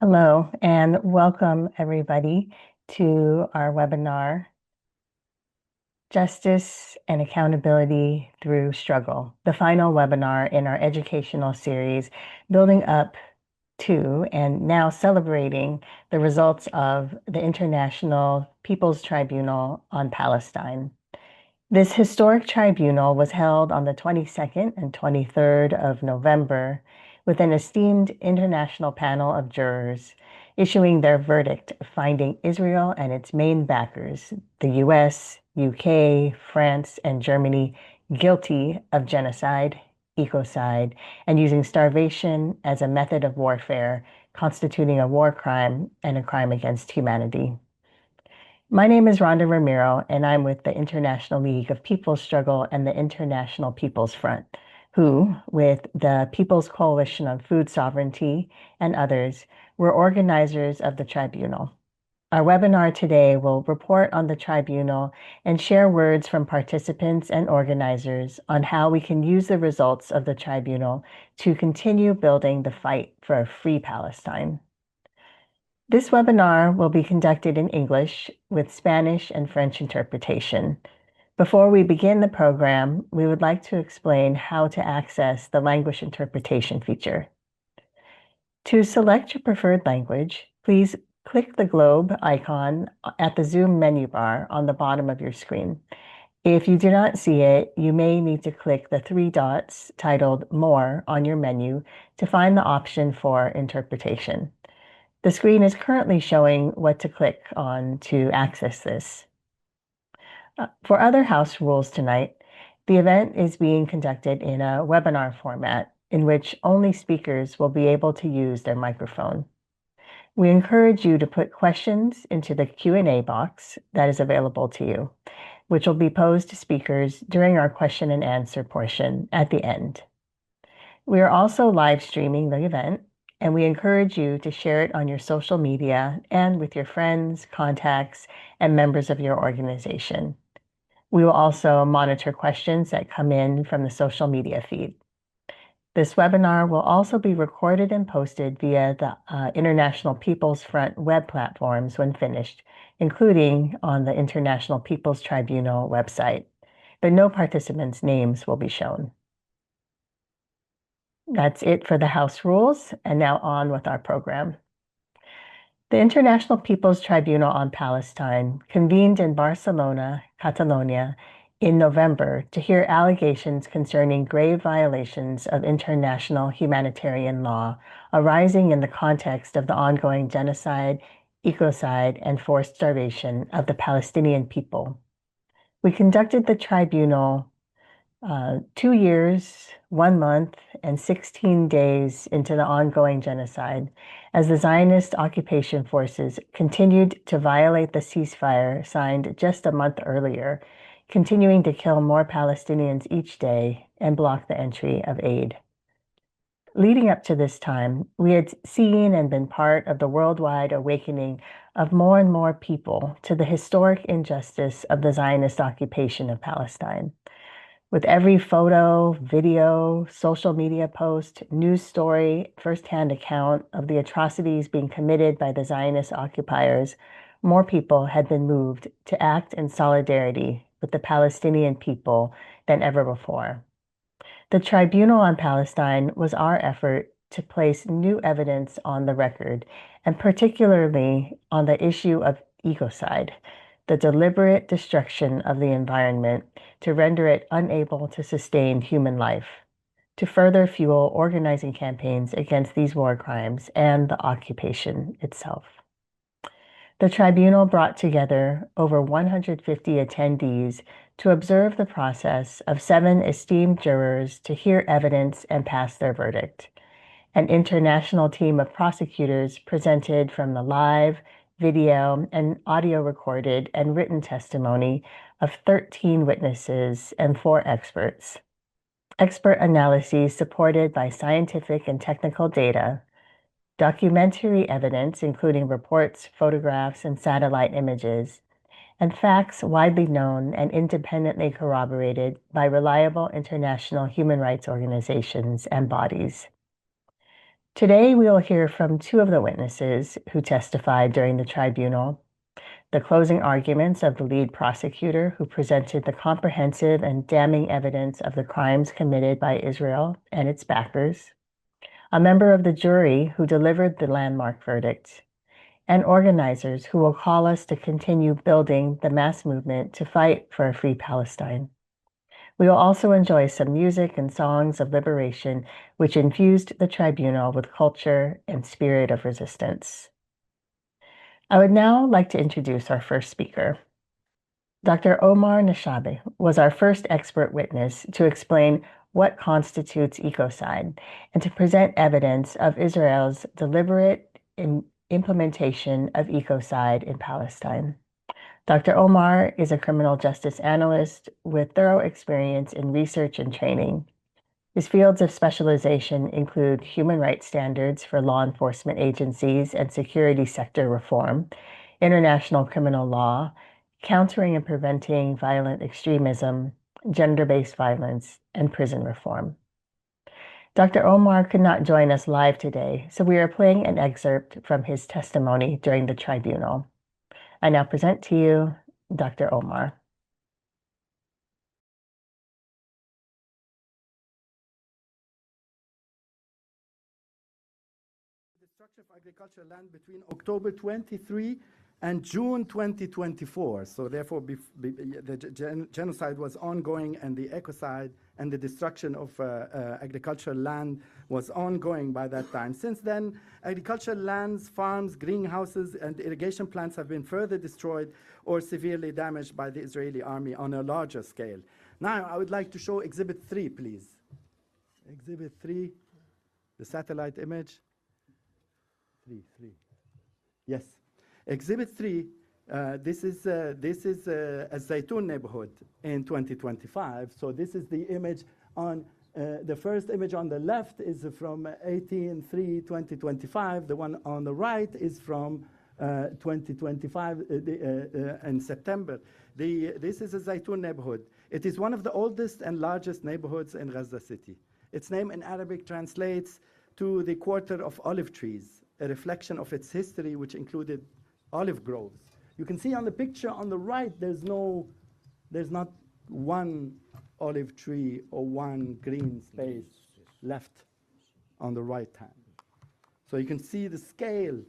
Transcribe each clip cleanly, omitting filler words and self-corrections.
Hello, and welcome everybody to our webinar, Justice and Accountability Through Struggle, the final webinar in our educational series, building up to and now celebrating the results of the International People's Tribunal on Palestine. This historic tribunal was held on the 22nd and 23rd of November with an esteemed international panel of jurors issuing their verdict finding Israel and its main backers, the US, UK, France, and Germany, guilty of genocide, ecocide, and using starvation as a method of warfare, constituting a war crime and a crime against humanity. My name is Rhonda Ramiro, and I'm with the International League of People's Struggle and the International People's Front, who, with the People's Coalition on Food Sovereignty and others, were organizers of the tribunal. Our webinar today will report on the tribunal and share words from participants and organizers on how we can use the results of the tribunal to continue building the fight for a free Palestine. This webinar will be conducted in English with Spanish and French interpretation. Before we begin the program, we would like to explain how to access the language interpretation feature. To select your preferred language, please click the globe icon at the Zoom menu bar on the bottom of your screen. If you do not see it, you may need to click the three dots titled More on your menu to find the option for interpretation. The screen is currently showing what to click on to access this. For other house rules tonight, the event is being conducted in a webinar format in which only speakers will be able to use their microphone. We encourage you to put questions into the Q&A box that is available to you, which will be posed to speakers during our question and answer portion at the end. We are also live streaming the event, and we encourage you to share it on your social media and with your friends, contacts, and members of your organization. We will also monitor questions that come in from the social media feed. This webinar will also be recorded and posted via the International People's Front web platforms when finished, including on the International People's Tribunal website, but no participants' names will be shown. That's it for the House rules, and now on with our program. The International People's Tribunal on Palestine convened in Barcelona, Catalonia, in November to hear allegations concerning grave violations of international humanitarian law arising in the context of the ongoing genocide, ecocide, and forced starvation of the Palestinian people. We conducted the tribunal 2 years, 1 month, and 16 days into the ongoing genocide, as the Zionist occupation forces continued to violate the ceasefire signed just a month earlier, continuing to kill more Palestinians each day and block the entry of aid. Leading up to this time, we had seen and been part of the worldwide awakening of more and more people to the historic injustice of the Zionist occupation of Palestine. With every photo, video, social media post, news story, firsthand account of the atrocities being committed by the Zionist occupiers, more people had been moved to act in solidarity with the Palestinian people than ever before. The Tribunal on Palestine was our effort to place new evidence on the record, and particularly on the issue of ecocide, the deliberate destruction of the environment to render it unable to sustain human life, to further fuel organizing campaigns against these war crimes and the occupation itself. The tribunal brought together over 150 attendees to observe the process of 7 esteemed jurors to hear evidence and pass their verdict. An international team of prosecutors presented from the live, video, and audio recorded and written testimony of 13 witnesses and 4 experts. Expert analyses supported by scientific and technical data, documentary evidence, including reports, photographs, and satellite images, and facts widely known and independently corroborated by reliable international human rights organizations and bodies. Today, we will hear from two of the witnesses who testified during the tribunal, the closing arguments of the lead prosecutor who presented the comprehensive and damning evidence of the crimes committed by Israel and its backers, a member of the jury who delivered the landmark verdict, and organizers who will call us to continue building the mass movement to fight for a free Palestine. We will also enjoy some music and songs of liberation, which infused the tribunal with culture and spirit of resistance. I would now like to introduce our first speaker. Dr. Omar Nashabe was our first expert witness to explain what constitutes ecocide and to present evidence of Israel's deliberate implementation of ecocide in Palestine. Dr. Omar is a criminal justice analyst with thorough experience in research and training. His fields of specialization include human rights standards for law enforcement agencies and security sector reform, international criminal law, countering and preventing violent extremism, gender-based violence, and prison reform. Dr. Omar could not join us live today, so we are playing an excerpt from his testimony during the tribunal. I now present to you Dr. Omar. The destruction of agricultural land between October 23 and June 2024. So therefore, the genocide was ongoing, and the ecocide and the destruction of agricultural land was ongoing by that time. Since then, agricultural lands, farms, greenhouses, and irrigation plants have been further destroyed or severely damaged by the Israeli army on a larger scale. Now, I would like to show Exhibit 3, please. Exhibit 3, the satellite image. 3. Yes. Exhibit 3, this is a Zaytun neighborhood in 2025. So this is the image on, the first image on the left is from 18/3/2025. The one on the right is from 2025 in September. This is a Zaytun neighborhood. It is one of the oldest and largest neighborhoods in Gaza City. Its name in Arabic translates to the quarter of olive trees, a reflection of its history, which included olive groves. You can see on the picture on the right, there's not one olive tree or one green space left on the right hand. So you can see the scale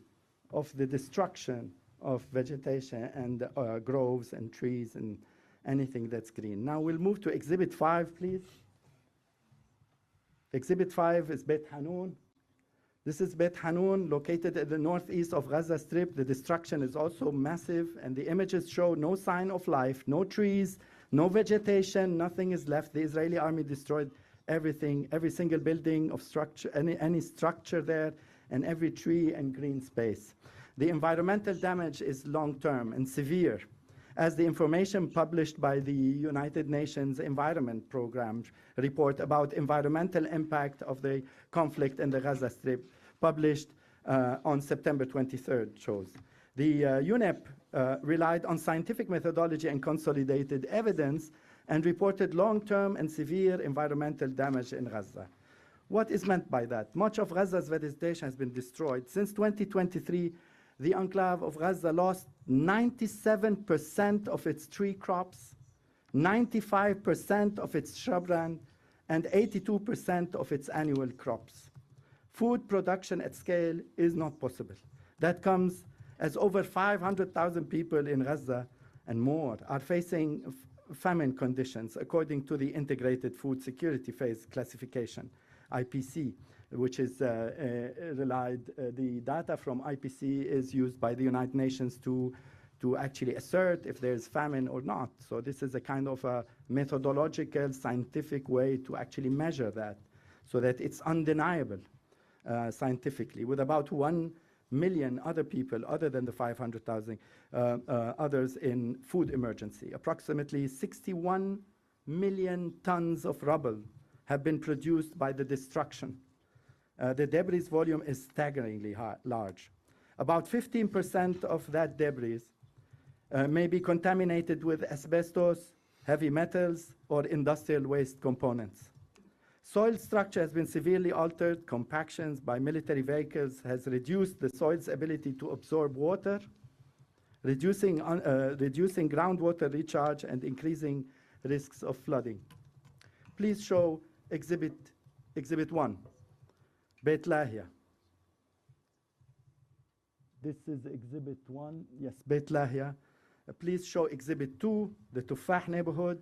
of the destruction of vegetation and groves and trees and anything that's green. Now we'll move to Exhibit 5, please. Exhibit 5 is Beit Hanun. This is Beit Hanun, located at the northeast of Gaza Strip. The destruction is also massive, and the images show no sign of life, no trees, no vegetation, nothing is left. The Israeli army destroyed everything, every single building of structure, any structure there, and every tree and green space. The environmental damage is long-term and severe, as the information published by the United Nations Environment Programme report about environmental impact of the conflict in the Gaza Strip, published on September 23rd, shows. The UNEP relied on scientific methodology and consolidated evidence and reported long-term and severe environmental damage in Gaza. What is meant by that? Much of Gaza's vegetation has been destroyed. Since 2023, the enclave of Gaza lost 97% of its tree crops, 95% of its shrubland, and 82% of its annual crops. Food production at scale is not possible. That comes as over 500,000 people in Gaza and more are facing famine conditions, according to the Integrated Food Security Phase Classification, IPC, which is the data from IPC is used by the United Nations to actually assert if there's famine or not. So this is a kind of a methodological, scientific way to actually measure that, so that it's undeniable scientifically, with about 1 million other people, other than the 500,000 others in food emergency. Approximately 61 million tons of rubble have been produced by the destruction. The debris volume is staggeringly large. About 15% of that debris may be contaminated with asbestos, heavy metals, or industrial waste components. Soil structure has been severely altered. Compactions by military vehicles has reduced the soil's ability to absorb water, reducing groundwater recharge and increasing risks of flooding. Please show exhibit 1, Beit Lahia. This is exhibit 1, yes, Beit Lahia. Please show exhibit 2, the Tufah neighborhood.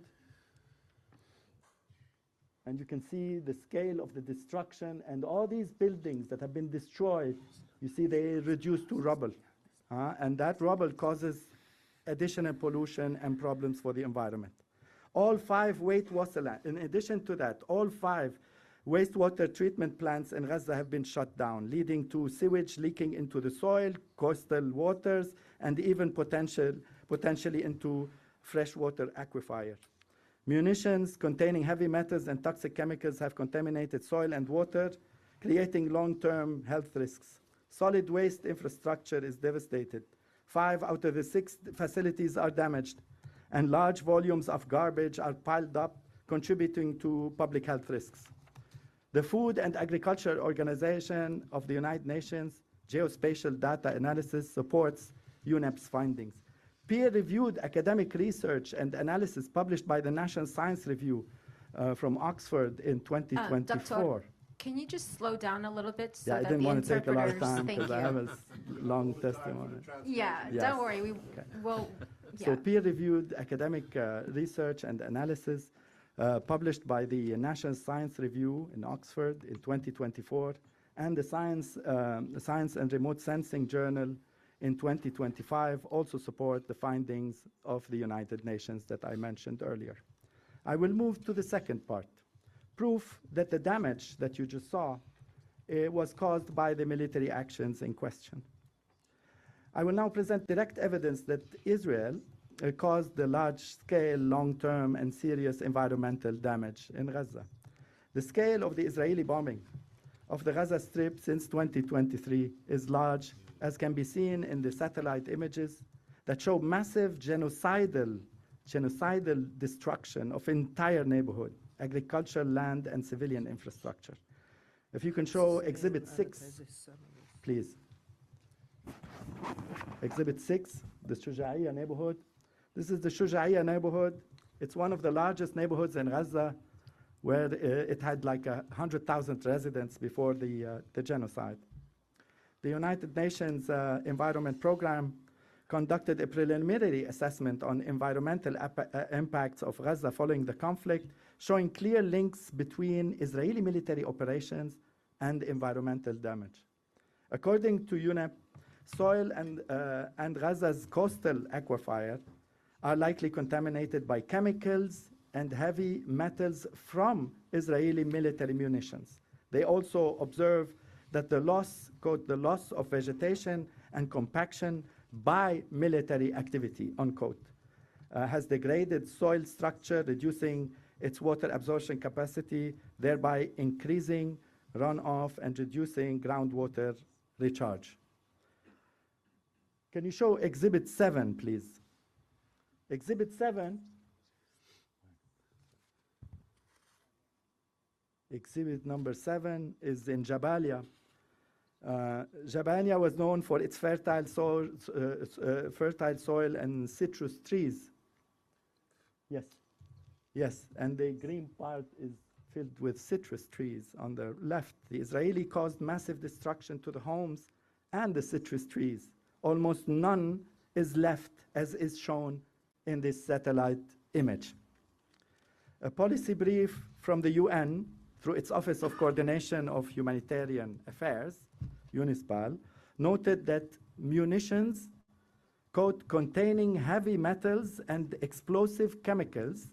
And you can see the scale of the destruction and all these buildings that have been destroyed, you see they reduced to rubble. And that rubble causes additional pollution and problems for the environment. All 5 wastewater, in addition to that, all 5 wastewater treatment plants in Gaza have been shut down, leading to sewage leaking into the soil, coastal waters, and even potentially into freshwater aquifer. Munitions containing heavy metals and toxic chemicals have contaminated soil and water, creating long-term health risks. Solid waste infrastructure is devastated. 5 out of the 6 facilities are damaged, and large volumes of garbage are piled up, contributing to public health risks. The Food and Agriculture Organization of the United Nations Geospatial Data Analysis supports UNEP's findings. Peer-reviewed academic research and analysis published by the National Science Review from Oxford in 2024. Doctor, can you just slow down a little bit so I that didn't the want to take a lot of interpreters, time thank because I have a long testimony. Yeah, Yes. don't worry, we will, So yeah. peer-reviewed academic research and analysis published by the National Science Review in Oxford in 2024 and the Science and Remote Sensing Journal in 2025 also support the findings of the United Nations that I mentioned earlier. I will move to the second part. Proof that the damage that you just saw was caused by the military actions in question. I will now present direct evidence that Israel caused the large-scale, long-term, and serious environmental damage in Gaza. The scale of the Israeli bombing of the Gaza Strip since 2023 is large, as can be seen in the satellite images that show massive genocidal destruction of entire neighborhood, agricultural land, and civilian infrastructure. If you can show Exhibit 6, please. Exhibit 6, the Shujaiya neighborhood. This is the Shujaiya neighborhood. It's one of the largest neighborhoods in Gaza, where it had like 100,000 residents before the genocide. The United Nations Environment Program conducted a preliminary assessment on environmental impacts of Gaza following the conflict, showing clear links between Israeli military operations and environmental damage. According to UNEP, soil and Gaza's coastal aquifer are likely contaminated by chemicals and heavy metals from Israeli military munitions. They also observe that the loss, quote, the loss of vegetation and compaction by military activity, unquote, has degraded soil structure, reducing its water absorption capacity, thereby increasing runoff and reducing groundwater recharge. Can you show Exhibit 7, please? Exhibit 7. Exhibit number 7 is in Jabalia. Jabalia was known for its fertile soil and citrus trees. Yes, yes, and the green part is filled with citrus trees on the left. The Israeli caused massive destruction to the homes and the citrus trees. Almost none is left, as is shown in this satellite image. A policy brief from the UN through its Office of Coordination of Humanitarian Affairs, UNISPAL, noted that munitions, quote, containing heavy metals and explosive chemicals,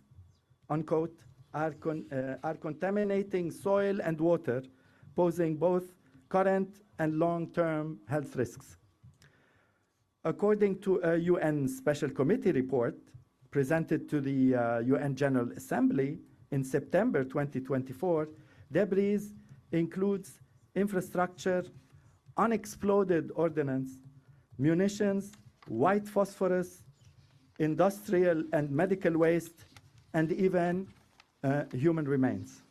unquote, are contaminating soil and water, posing both current and long-term health risks. According to a UN Special Committee report presented to the UN General Assembly in September 2024, debris includes infrastructure, unexploded ordnance, munitions, white phosphorus, industrial and medical waste, and even human remains.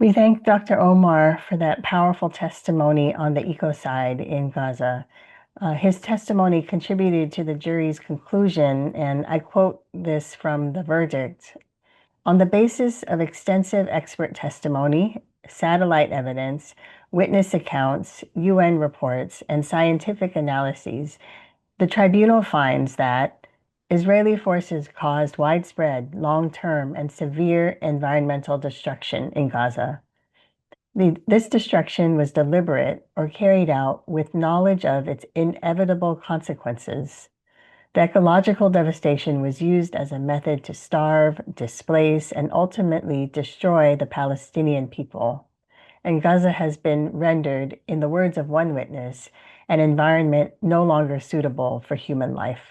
We thank Dr. Omar for that powerful testimony on the ecocide in Gaza. His testimony contributed to the jury's conclusion, and I quote this from the verdict. On the basis of extensive expert testimony, satellite evidence, witness accounts, UN reports, and scientific analyses, the tribunal finds that Israeli forces caused widespread, long-term, and severe environmental destruction in Gaza. This destruction was deliberate or carried out with knowledge of its inevitable consequences. The ecological devastation was used as a method to starve, displace, and ultimately destroy the Palestinian people. And Gaza has been rendered, in the words of one witness, an environment no longer suitable for human life.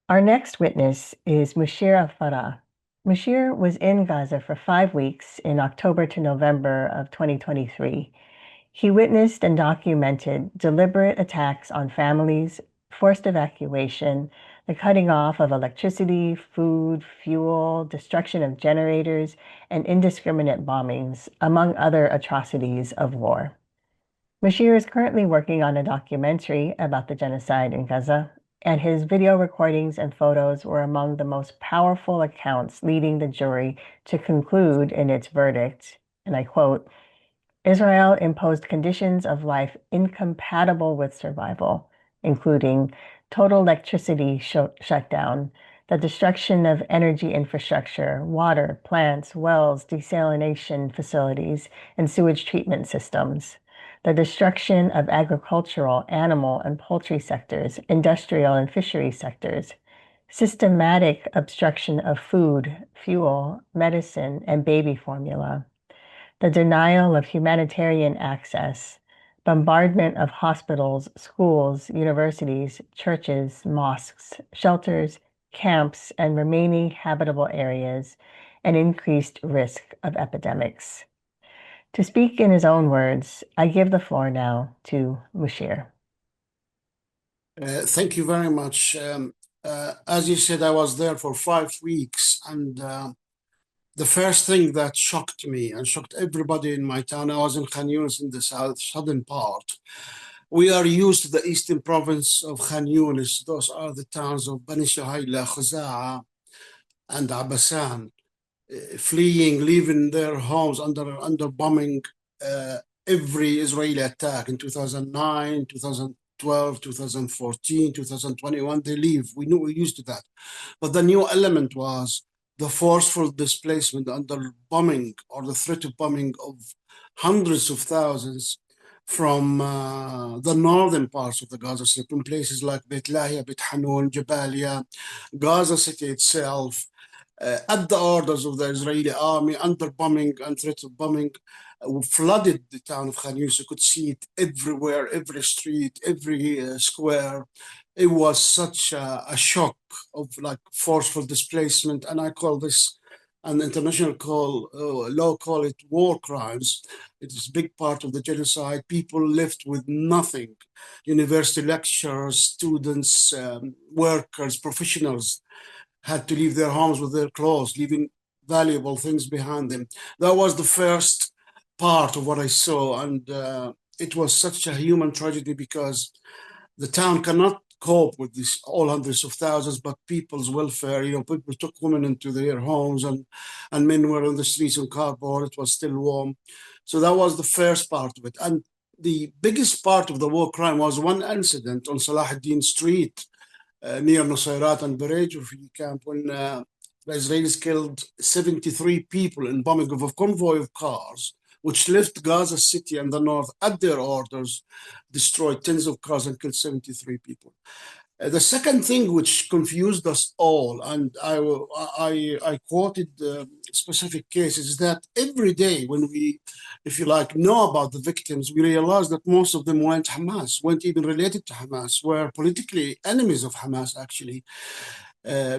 Our next witness is Mushir al-Farah. Mushir was in Gaza for 5 weeks in October to November of 2023. He witnessed and documented deliberate attacks on families, forced evacuation, the cutting off of electricity, food, fuel, destruction of generators, and indiscriminate bombings, among other atrocities of war. Mushir is currently working on a documentary about the genocide in Gaza, and his video recordings and photos were among the most powerful accounts leading the jury to conclude in its verdict, and I quote, Israel imposed conditions of life incompatible with survival, including total electricity shutdown, the destruction of energy infrastructure, water, plants, wells, desalination facilities, and sewage treatment systems, the destruction of agricultural, animal, and poultry sectors, industrial and fishery sectors, systematic obstruction of food, fuel, medicine, and baby formula, the denial of humanitarian access, bombardment of hospitals, schools, universities, churches, mosques, shelters, camps, and remaining habitable areas, and increased risk of epidemics. To speak in his own words, I give the floor now to Mushir. Thank you very much. As you said, I was there for 5 weeks, and the first thing that shocked me and shocked everybody in my town, I was in Khan Yunis in the southern part. We are used to the eastern province of Khan Yunis. Those are the towns of Bani Suhayla, Khuza'a, and Abasan, fleeing, leaving their homes under bombing every Israeli attack in 2009, 2012, 2014, 2021. They leave. We're used to that. But the new element was the forceful displacement under bombing or the threat of bombing of hundreds of thousands from the northern parts of the Gaza Strip, in places like Beit Lahia, Beit Hanun, Jabalia, Gaza City itself, at the orders of the Israeli army, under bombing and threat of bombing, flooded the town of Khan Yunis. You could see it everywhere, every street, every square. It was such a shock of like forceful displacement, and I call this an international law call it war crimes. It is a big part of the genocide. People left with nothing. University lecturers, students, workers, professionals had to leave their homes with their clothes, leaving valuable things behind them. That was the first part of what I saw, and it was such a human tragedy because the town cannot cope with this all hundreds of thousands, but people's welfare, people took women into their homes and men were on the streets on cardboard. It was still warm. So that was the first part of it. And the biggest part of the war crime was one incident on Salah ad-Din Street near Nusayrat and Barej refugee camp when the Israelis killed 73 people in bombing of a convoy of cars which left Gaza City and the north at their orders, destroyed tens of cars and killed 73 people. The second thing which confused us all, and I quoted specific cases, is that every day when we, if you like, know about the victims, we realize that most of them weren't Hamas, weren't even related to Hamas, were politically enemies of Hamas, actually.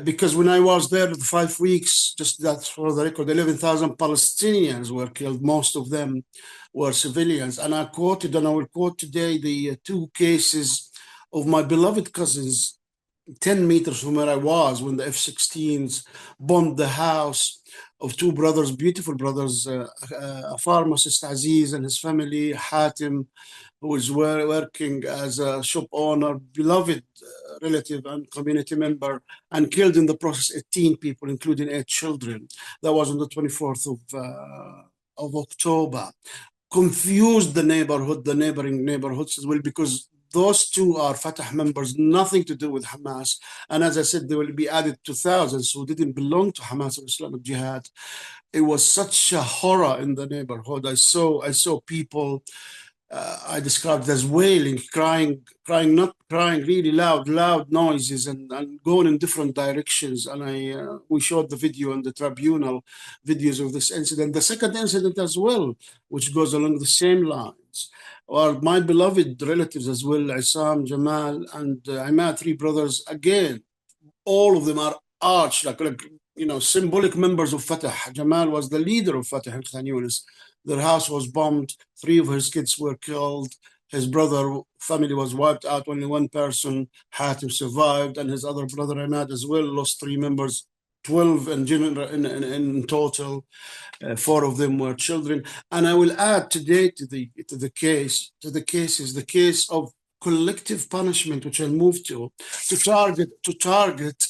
Because when I was there for 5 weeks, just that for the record, 11,000 Palestinians were killed. Most of them were civilians. And I quoted, and I will quote today, the 2 cases of my beloved cousins, 10 meters from where I was when the F-16s bombed the house of two brothers, beautiful brothers, a pharmacist, Aziz, and his family, Hatim, who was working as a shop owner, beloved relative and community member, and killed in the process 18 people, including 8 children. That was on the 24th of October. Confused the neighborhood, the neighboring neighborhoods as well, because those two are Fatah members, nothing to do with Hamas. And as I said, they will be added to thousands who didn't belong to Hamas or Islamic Jihad. It was such a horror in the neighborhood. I saw people I described as wailing, crying, not crying, really loud noises, and going in different directions. And we showed the video in the tribunal, videos of this incident. The second incident as well, which goes along the same lines, are my beloved relatives as well, Isam, Jamal, and Imad, 3 brothers. Again, all of them are arch, like symbolic members of Fatah. Jamal was the leader of Fatah in Khan Yunis. Their house was bombed. 3 of his kids were killed. His brother family was wiped out. Only 1 person, Hatim, survived, and his other brother Imad as well lost 3 members. 12 in total. 4 of them were children. And I will add today to the case is the case of collective punishment, which I'll move to target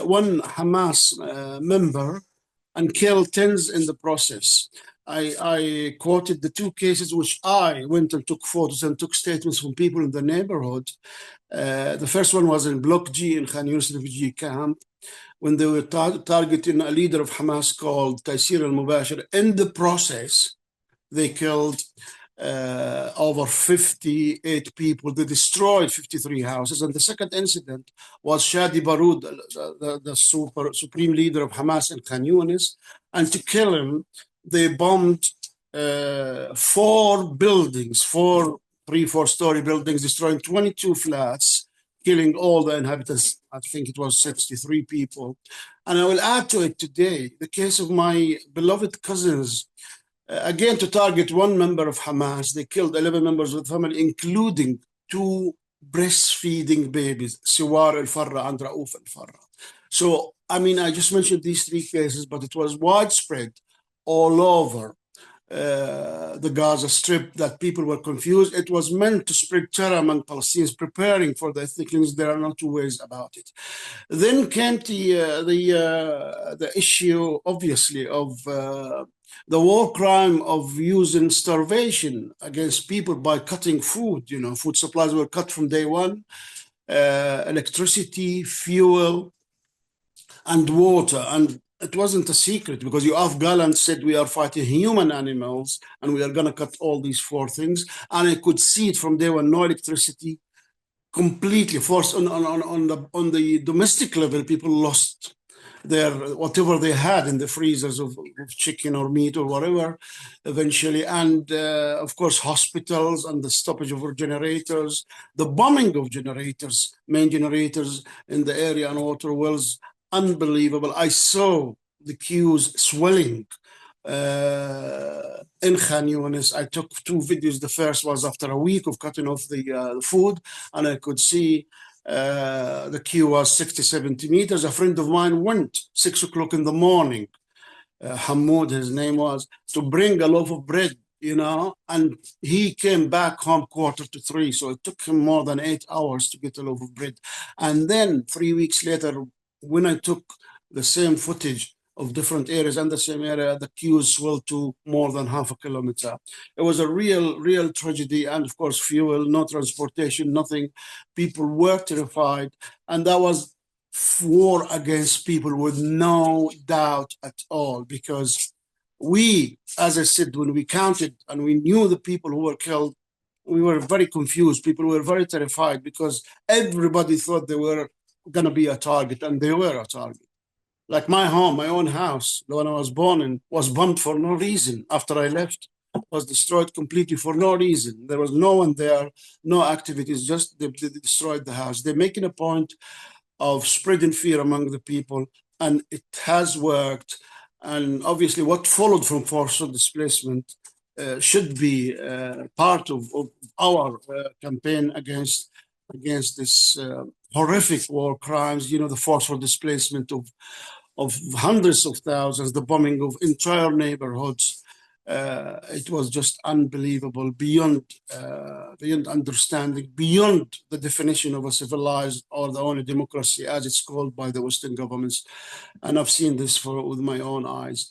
one Hamas member and kill tens in the process. I quoted the 2 cases which I went and took photos and took statements from people in the neighborhood. The first one was in Block G in Khan Yunis refugee camp, when they were targeting a leader of Hamas called Taysir al-Mubashir. In the process, they killed over 58 people. They destroyed 53 houses. And the second incident was Shadi Baroud, the supreme leader of Hamas in Khan Yunis. And to kill him, they bombed 4 buildings, 3-4-story buildings, destroying 22 flats, killing all the inhabitants. I think it was 63 people. And I will add to it today the case of my beloved cousins. Again, to target 1 member of Hamas, they killed 11 members of the family, including 2 breastfeeding babies, Siwar al-Farra and Raouf al-Farra. So, I mean, I just mentioned these 3 cases, but it was widespread all over the Gaza Strip that people were confused. It was meant to spread terror among Palestinians preparing for the ethnic cleansing. There are no 2 ways about it. Then came the issue, obviously, of the war crime of using starvation against people by cutting food. Food supplies were cut from day 1, electricity, fuel, and water. And it wasn't a secret, because Yoav Gallant said we are fighting human animals and we are going to cut all these 4 things. And I could see it from day 1, no electricity, completely forced on the domestic level. People lost their whatever they had in the freezers of chicken or meat or whatever eventually. And of course, hospitals and the stoppage of generators, the bombing of generators, main generators in the area and water wells. Unbelievable. I saw the queues swelling in Khan Yunis. I took 2 videos. The first was after a week of cutting off the food, and I could see the queue was 60, 70 meters. A friend of mine went 6 o'clock in the morning, Hamoud, his name was, to bring a loaf of bread, and he came back home 2:45. So it took him more than 8 hours to get a loaf of bread. And then 3 weeks later, when I took the same footage of different areas and the same area, the queues swelled to more than half a kilometer. It was a real tragedy. And of course, fuel, no transportation, nothing. People were terrified. And that was war against people with no doubt at all. Because we, as I said, when we counted and we knew the people who were killed, we were very confused. People were very terrified, because everybody thought they were going to be a target, and they were a target. Like my home, my own house, the one I was born in, was bombed for no reason. After I left, was destroyed completely for no reason. There was no one there, no activities, just they destroyed the house. They're making a point of spreading fear among the people, and it has worked. And obviously what followed from forced displacement should be part of our campaign against this horrific war crimes, the forceful displacement of of hundreds of thousands, the bombing of entire neighborhoods. It was just unbelievable, beyond understanding, beyond the definition of a civilized or the only democracy as it's called by the Western governments. And I've seen this with my own eyes.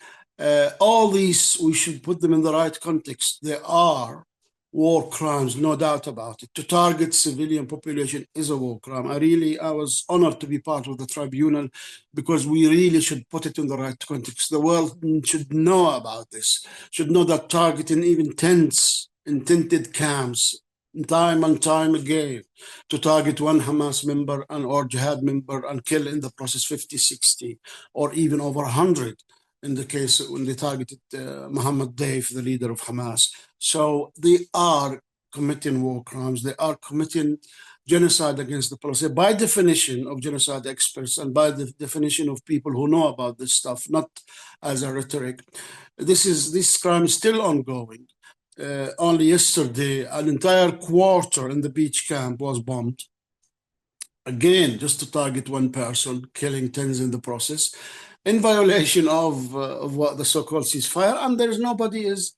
All these, we should put them in the right context. They are war crimes, no doubt about it. To target civilian population is a war crime. I was honored to be part of the tribunal because we really should put it in the right context. The world should know about this, should know that targeting even tents, intended camps, time and time again, to target one Hamas member or jihad member and kill in the process 50, 60, or even over 100 in the case when they targeted Mohammed Deif, the leader of Hamas. So they are committing war crimes. They are committing genocide against the Palestinians. By definition of genocide experts and by the definition of people who know about this stuff, not as a rhetoric, this crime is still ongoing. Only yesterday, an entire quarter in the beach camp was bombed. Again, just to target one person, killing tens in the process, in violation of what the so-called ceasefire, and there's nobody is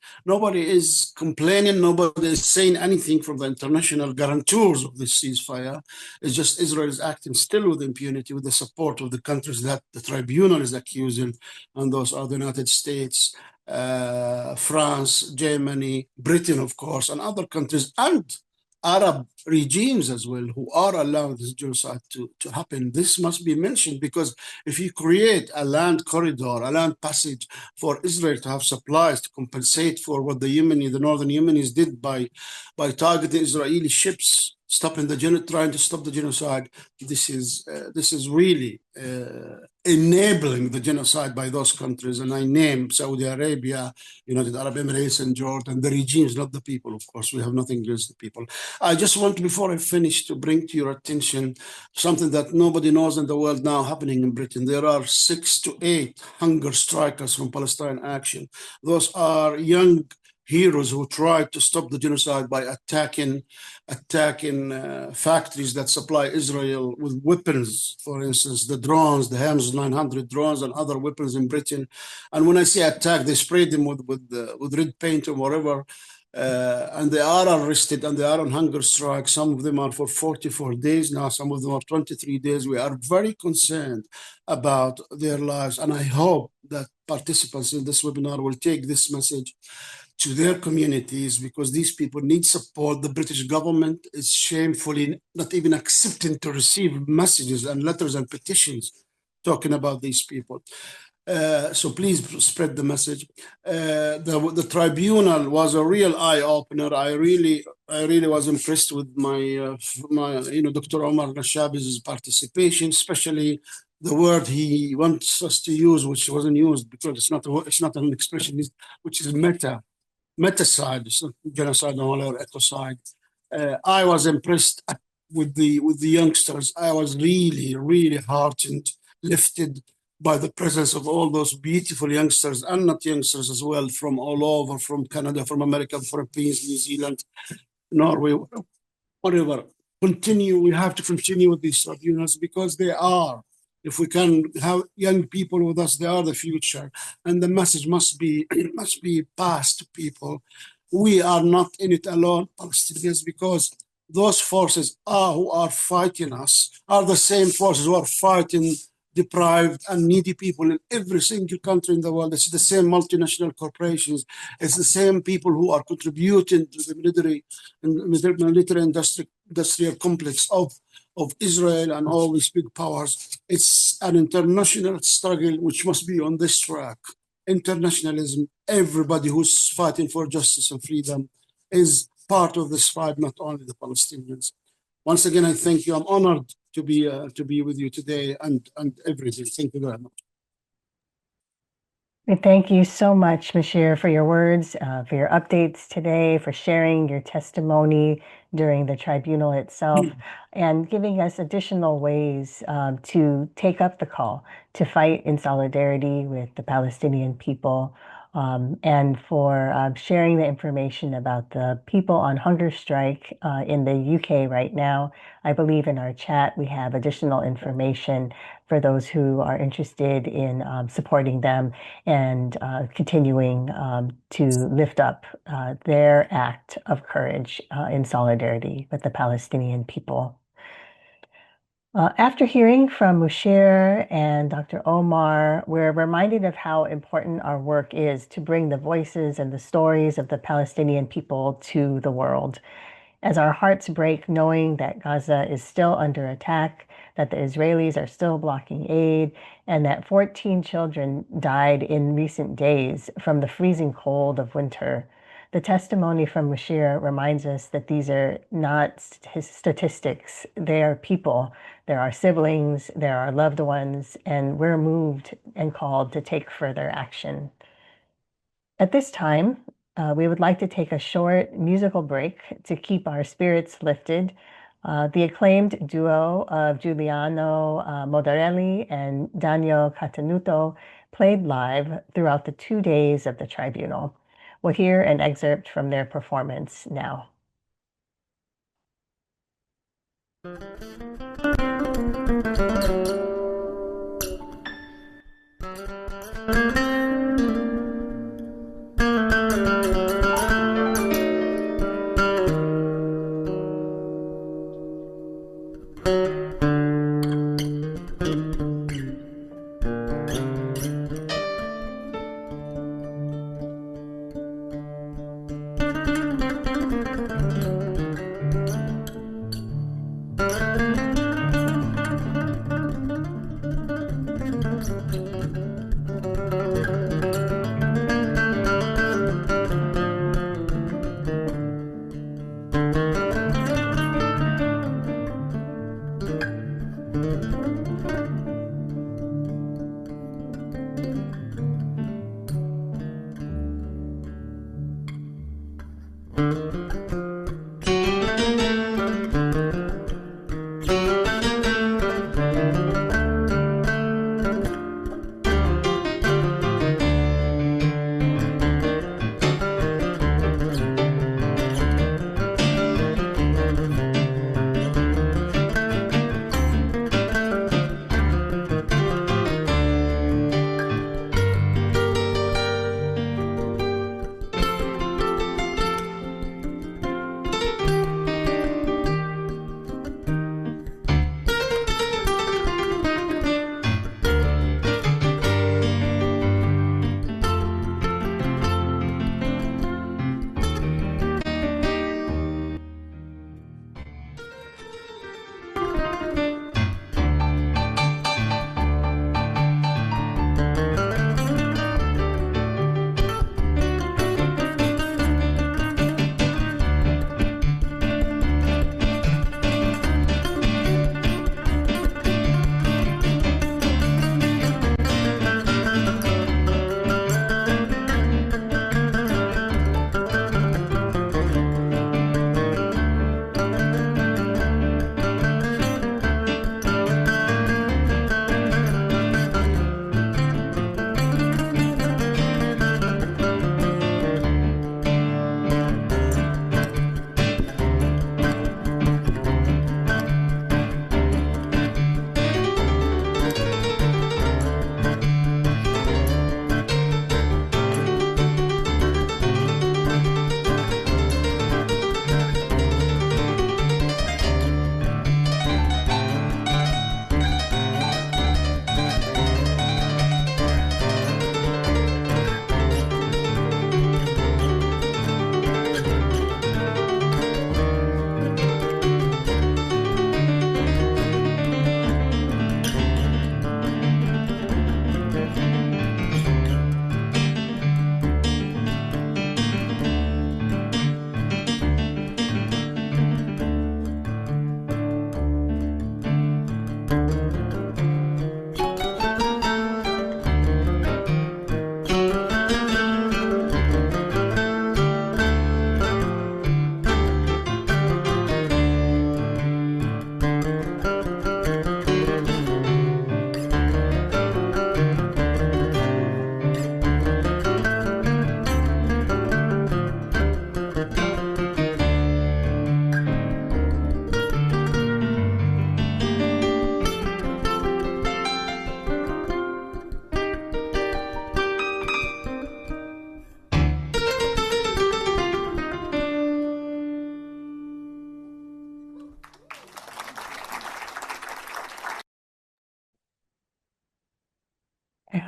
complaining, nobody is saying anything from the international guarantors of this ceasefire. It's just Israel is acting still with impunity, with the support of the countries that the tribunal is accusing, and those are the United States, France, Germany, Britain, of course, and other countries, and Arab regimes as well, who are allowing this genocide to happen. This must be mentioned because if you create a land corridor, a land passage for Israel to have supplies to compensate for what the northern Yemenis did by targeting Israeli ships, trying to stop the genocide, this is really enabling the genocide by those countries. And I name Saudi Arabia, United Arab Emirates, and Jordan, the regimes, not the people, of course. We have nothing against the people. I just want, before I finish, to bring to your attention something that nobody knows in the world now happening in Britain. There are 6 to 8 hunger strikers from Palestine Action. Those are young heroes who tried to stop the genocide by attacking factories that supply Israel with weapons, for instance, the drones, the Hams 900 drones and other weapons in Britain. And when I say attack, they sprayed them with red paint or whatever. And they are arrested and they are on hunger strike. Some of them are for 44 days now, some of them are 23 days. We are very concerned about their lives. And I hope that participants in this webinar will take this message to their communities, because these people need support. The British government is shamefully not even accepting to receive messages and letters and petitions talking about these people. So please spread the message. The tribunal was a real eye-opener. I really was impressed with my Dr. Omar Nashabi's participation, especially the word he wants us to use, which wasn't used because it's not an expression, which is metacide, it's not genocide or ecocide. I was impressed with the youngsters. I was really heartened, lifted by the presence of all those beautiful youngsters and not youngsters as well, from all over, from Canada, from America, Philippines, New Zealand, Norway, whatever. We have to continue with these tribunals because they are, if we can have young people with us, they are the future. And the message must be passed to people. We are not in it alone, Palestinians, because those forces who are fighting us are the same forces who are fighting deprived and needy people in every single country in the world. It's the same multinational corporations. It's the same people who are contributing to the military industrial complex of Israel and all these big powers. It's an international struggle which must be on this track. Internationalism, everybody who's fighting for justice and freedom is part of this fight, not only the Palestinians. Once again, I thank you. I'm honored to be with you today and every day. Thank you very much. Thank you so much, Bashir, for your words, for your updates today, for sharing your testimony during the tribunal itself, and giving us additional ways to take up the call to fight in solidarity with the Palestinian people and for sharing the information about the people on hunger strike in the UK right now. I believe in our chat we have additional information for those who are interested in supporting them and continuing to lift up their act of courage in solidarity with the Palestinian people. After hearing from Mushir and Dr. Omar, we're reminded of how important our work is to bring the voices and the stories of the Palestinian people to the world. As our hearts break knowing that Gaza is still under attack, that the Israelis are still blocking aid, and that 14 children died in recent days from the freezing cold of winter. The testimony from Mushir reminds us that these are not statistics. They are people. There are siblings, there are loved ones, and we're moved and called to take further action. At this time, we would like to take a short musical break to keep our spirits lifted. The acclaimed duo of Giuliano Moderelli and Daniel Catanuto played live throughout the 2 days of the tribunal. We'll hear an excerpt from their performance now.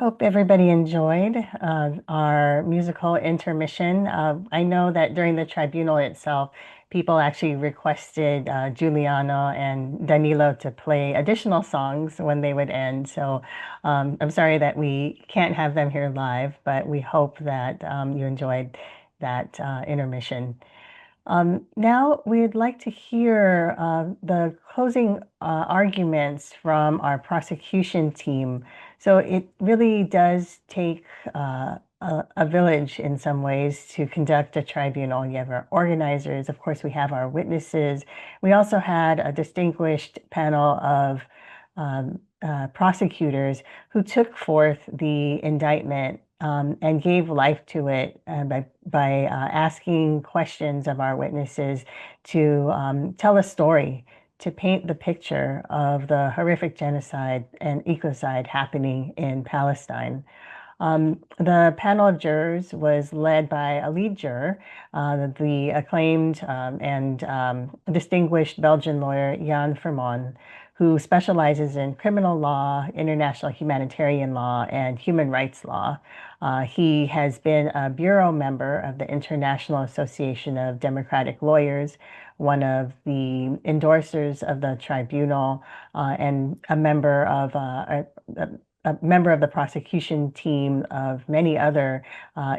hope everybody enjoyed our musical intermission. I know that during the tribunal itself, people actually requested Giuliano and Danilo to play additional songs when they would end. So I'm sorry that we can't have them here live, but we hope that you enjoyed that intermission. Now we'd like to hear the closing arguments from our prosecution team. So it really does take a village in some ways to conduct a tribunal. You have our organizers, of course, we have our witnesses. We also had a distinguished panel of prosecutors who took forth the indictment and gave life to it by asking questions of our witnesses to tell a story, to paint the picture of the horrific genocide and ecocide happening in Palestine. The panel of jurors was led by a lead juror, the acclaimed and distinguished Belgian lawyer Jan Vermont, who specializes in criminal law, international humanitarian law, and human rights law. He has been a bureau member of the International Association of Democratic Lawyers, one of the endorsers of the tribunal, and a member of the prosecution team of many other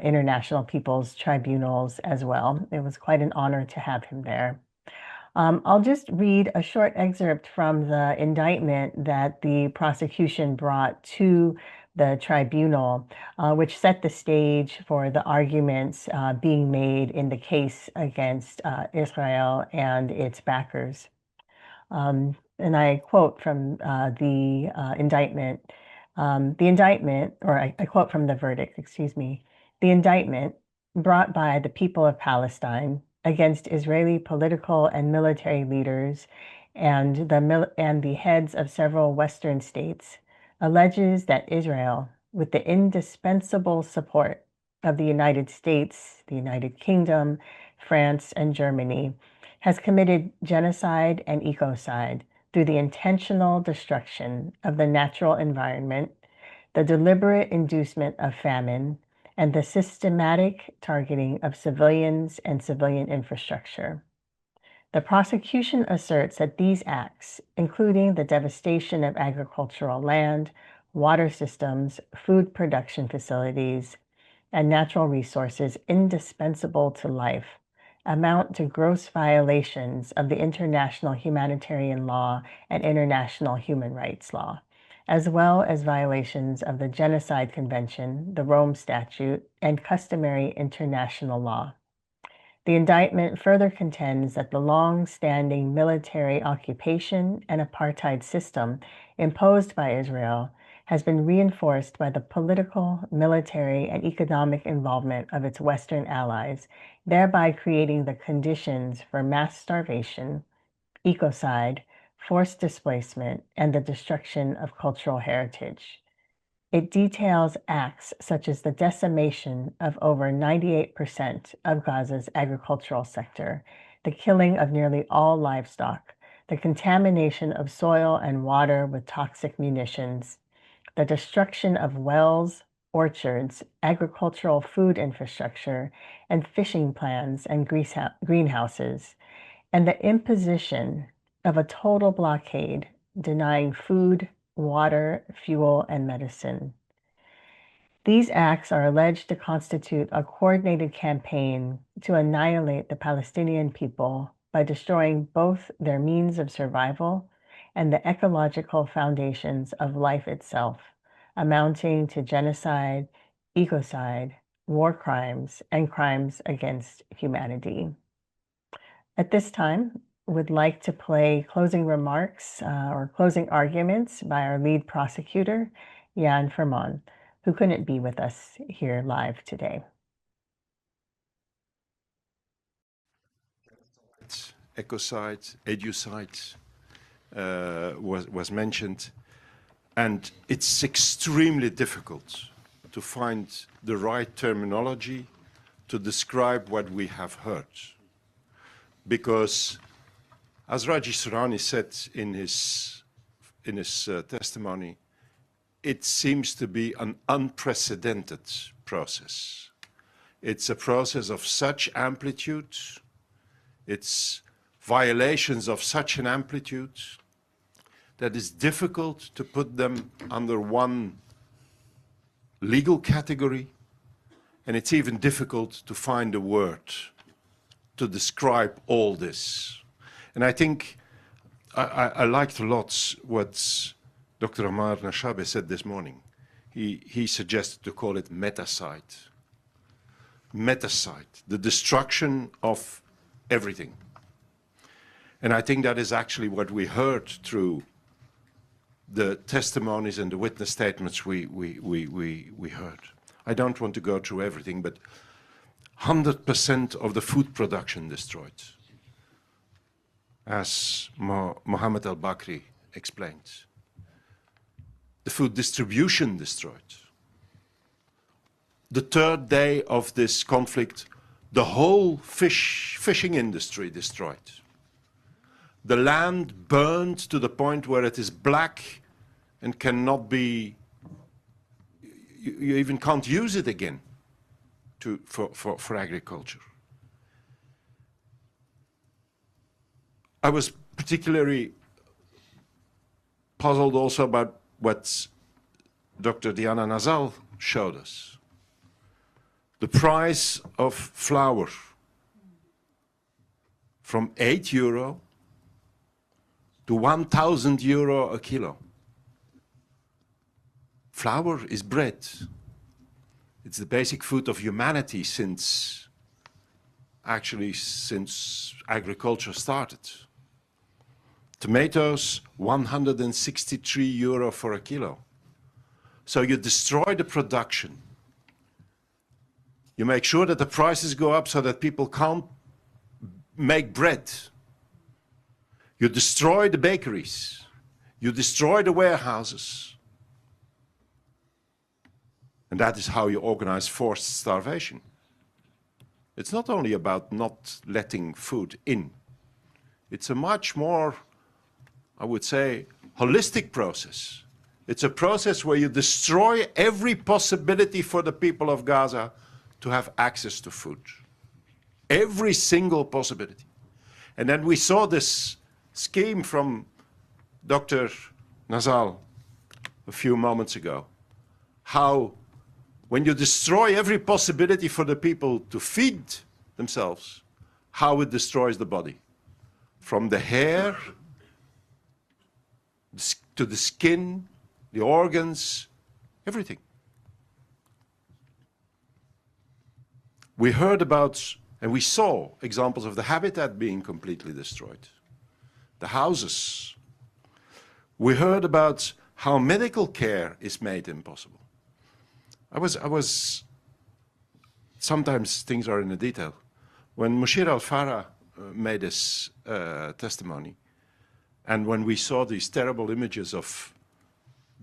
international people's tribunals as well. It was quite an honor to have him there. I'll just read a short excerpt from the indictment that the prosecution brought to the tribunal, which set the stage for the arguments being made in the case against Israel and its backers. And I quote from the indictment. I quote from the verdict, excuse me. The indictment brought by the people of Palestine against Israeli political and military leaders and the heads of several Western states alleges that Israel, with the indispensable support of the United States, the United Kingdom, France, and Germany, has committed genocide and ecocide through the intentional destruction of the natural environment, the deliberate inducement of famine, and the systematic targeting of civilians and civilian infrastructure. The prosecution asserts that these acts, including the devastation of agricultural land, water systems, food production facilities, and natural resources indispensable to life, amount to gross violations of the international humanitarian law and international human rights law, as well as violations of the Genocide Convention, the Rome Statute, and customary international law. The indictment further contends that the long-standing military occupation and apartheid system imposed by Israel has been reinforced by the political, military, and economic involvement of its Western allies, thereby creating the conditions for mass starvation, ecocide, forced displacement, and the destruction of cultural heritage. It details acts such as the decimation of over 98% of Gaza's agricultural sector, the killing of nearly all livestock, the contamination of soil and water with toxic munitions, the destruction of wells, orchards, agricultural food infrastructure, and fishing plans and greenhouses, and the imposition of a total blockade denying food, water, fuel, and medicine. These acts are alleged to constitute a coordinated campaign to annihilate the Palestinian people by destroying both their means of survival and the ecological foundations of life itself, amounting to genocide, ecocide, war crimes, and crimes against humanity. At this time, would like to play closing remarks or closing arguments by our lead prosecutor, Jan Vermont, who couldn't be with us here live today. Ecocide, educide was mentioned, and it's extremely difficult to find the right terminology to describe what we have heard. Because, as Raji Surani said in his testimony, it seems to be an unprecedented process. It's a process of such amplitude, it's violations of such an amplitude that it's difficult to put them under one legal category, and it's even difficult to find a word to describe all this. And I think I liked a lot what Dr. Amar Nashabe said this morning. He suggested to call it metacide. Metacide, the destruction of everything. And I think that is actually what we heard through the testimonies and the witness statements we heard. I don't want to go through everything, but 100% of the food production destroyed, as Mohammed al-Bakri explained. The food distribution destroyed. The third day of this conflict, the whole fishing industry destroyed. The land burned to the point where it is black and cannot be, you even can't use it again for agriculture. I was particularly puzzled also about what Dr. Diana Nazal showed us. The price of flour from €8 to €1,000 a kilo. Flour is bread. It's the basic food of humanity since agriculture started. Tomatoes, €163 for a kilo. So you destroy the production. You make sure that the prices go up so that people can't make bread. You destroy the bakeries. You destroy the warehouses. And that is how you organize forced starvation. It's not only about not letting food in. It's a much more, I would say, holistic process. It's a process where you destroy every possibility for the people of Gaza to have access to food. Every single possibility. And then we saw this scheme from Dr. Nazal a few moments ago. How when you destroy every possibility for the people to feed themselves, how it destroys the body. From the hair to the skin, the organs, everything. We heard about and we saw examples of the habitat being completely destroyed, the houses. We heard about how medical care is made impossible. I was sometimes things are in the detail. When Mushir al-Farah made his testimony, and when we saw these terrible images of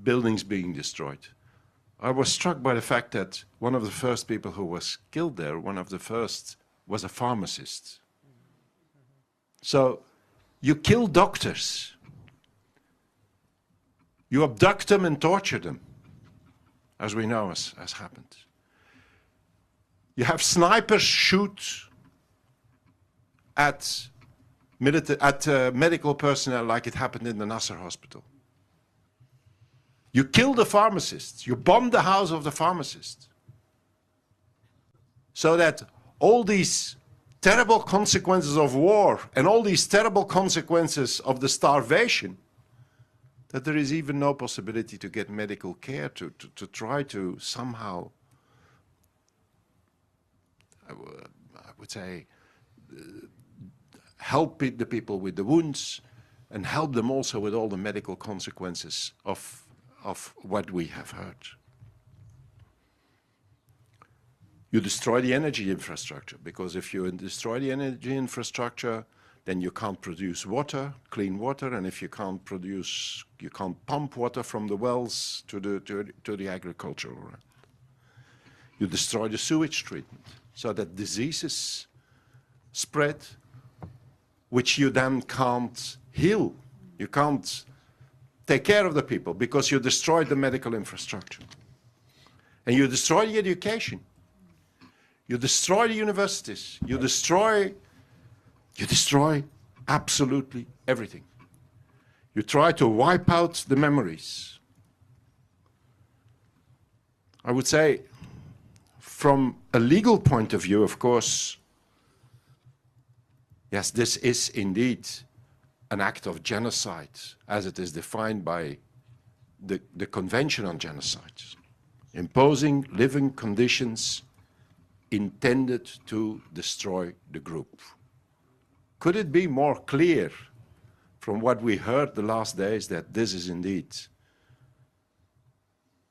buildings being destroyed, I was struck by the fact that one of the first people who was killed there, one of the first, was a pharmacist. So you kill doctors. You abduct them and torture them, as we know has happened. You have snipers shoot at medical personnel like it happened in the Nasser hospital. You kill the pharmacists. You bomb the house of the pharmacist. So that all these terrible consequences of war and all these terrible consequences of the starvation, that there is even no possibility to get medical care, to try to somehow, I would say, help the people with the wounds and help them also with all the medical consequences of what we have heard. You destroy the energy infrastructure, because if you destroy the energy infrastructure, then you can't produce water, clean water, and if you can't produce, you can't pump water from the wells to the agricultural land. You destroy the sewage treatment, so that diseases spread, which you then can't heal. You can't take care of the people because you destroyed the medical infrastructure. And you destroy the education. You destroy the universities. You destroy absolutely everything. You try to wipe out the memories. I would say, from a legal point of view, of course, yes, this is indeed an act of genocide, as it is defined by the Convention on Genocide, imposing living conditions intended to destroy the group. Could it be more clear from what we heard the last days that this is indeed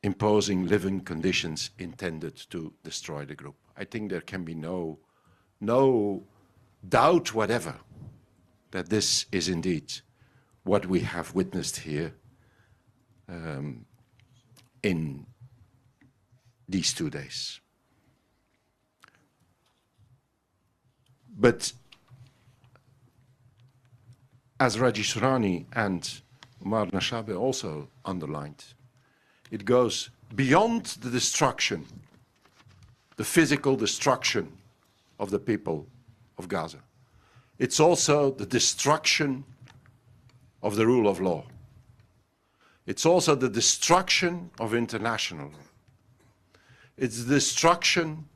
imposing living conditions intended to destroy the group? I think there can be no doubt whatever that this is indeed what we have witnessed here in these 2 days. But as Rajesh Surani and Umar Nashabe also underlined, it goes beyond the destruction, the physical destruction of the people of Gaza. It's also the destruction of the rule of law. It's also the destruction of international law. It's the destruction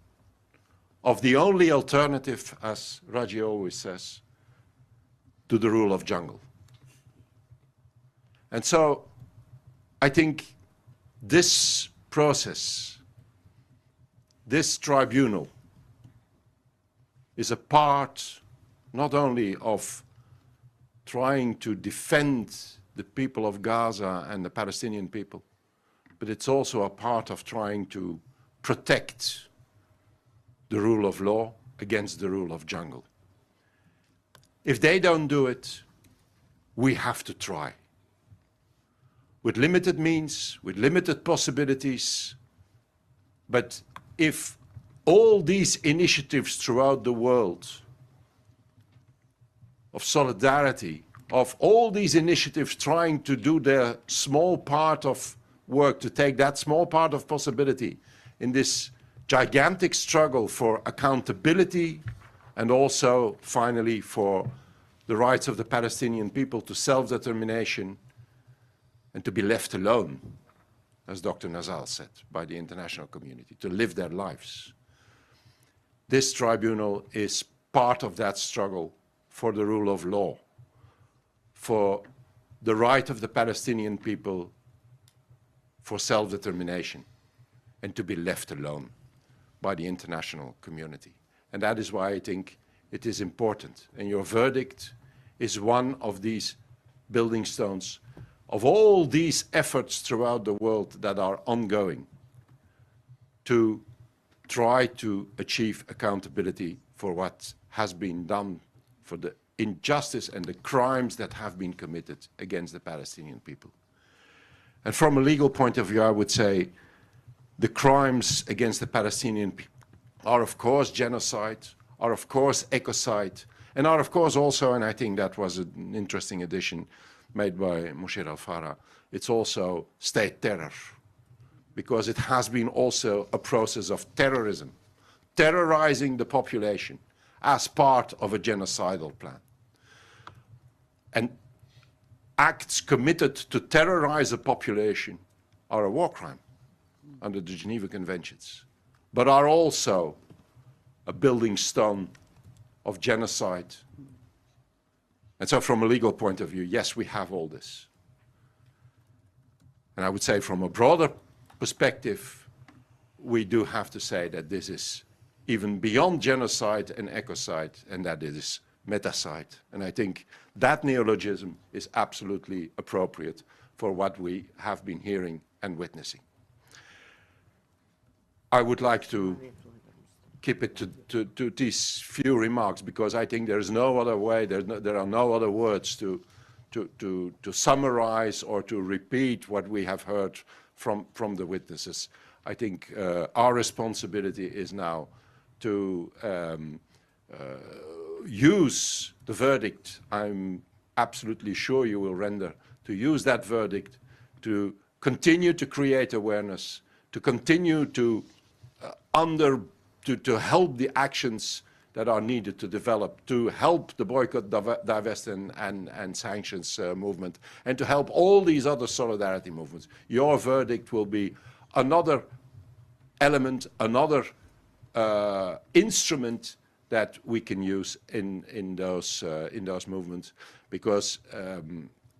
of the only alternative, as Raji always says, to the rule of jungle. And so I think this process, this tribunal, is a part not only of trying to defend the people of Gaza and the Palestinian people, but it's also a part of trying to protect the rule of law against the rule of jungle. If they don't do it, we have to try. With limited means, with limited possibilities, but if all these initiatives throughout the world of solidarity, of all these initiatives trying to do their small part of work, to take that small part of possibility in this gigantic struggle for accountability and also finally for the rights of the Palestinian people to self-determination and to be left alone, as Dr. Nazal said, by the international community, to live their lives. This tribunal is part of that struggle for the rule of law, for the right of the Palestinian people for self-determination and to be left alone by the international community. And that is why I think it is important. And your verdict is one of these building stones of all these efforts throughout the world that are ongoing to try to achieve accountability for what has been done, for the injustice and the crimes that have been committed against the Palestinian people. And from a legal point of view, I would say the crimes against the Palestinian people are, of course, genocide, are, of course, ecocide, and are, of course, also, and I think that was an interesting addition made by Moshe Al-Farah, it's also state terror, because it has been also a process of terrorism, terrorizing the population as part of a genocidal plan. And acts committed to terrorize a population are a war crime under the Geneva Conventions, but are also a building stone of genocide. And so from a legal point of view, yes, we have all this. And I would say from a broader perspective, we do have to say that this is even beyond genocide and ecocide, and that it is metacide. And I think that neologism is absolutely appropriate for what we have been hearing and witnessing. I would like to keep it to these few remarks, because I think there is no other way, there are no other words to summarize or to repeat what we have heard from the witnesses. I think our responsibility is now to use the verdict I'm absolutely sure you will render, to use that verdict to continue to create awareness, to continue to to help the actions that are needed to develop, to help the boycott, divest, and sanctions movement, and to help all these other solidarity movements. Your verdict will be another element, another instrument that we can use in those movements, because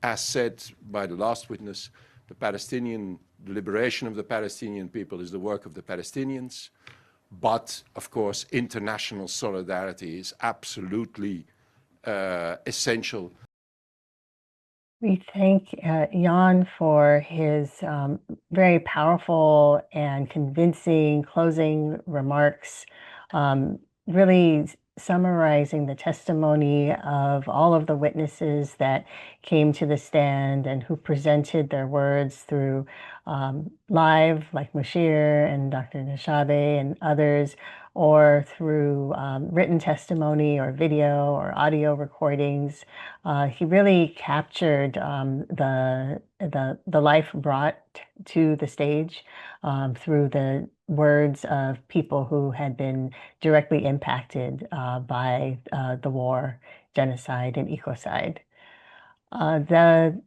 as said by the last witness, the liberation of the Palestinian people is the work of the Palestinians. But, of course, international solidarity is absolutely essential. We thank Jan for his very powerful and convincing closing remarks, really summarizing the testimony of all of the witnesses that came to the stand and who presented their words through live, like Mushir and Dr. Nishabe and others, or through written testimony or video or audio recordings. He really captured the life brought to the stage through the words of people who had been directly impacted by the war, genocide, and ecocide. The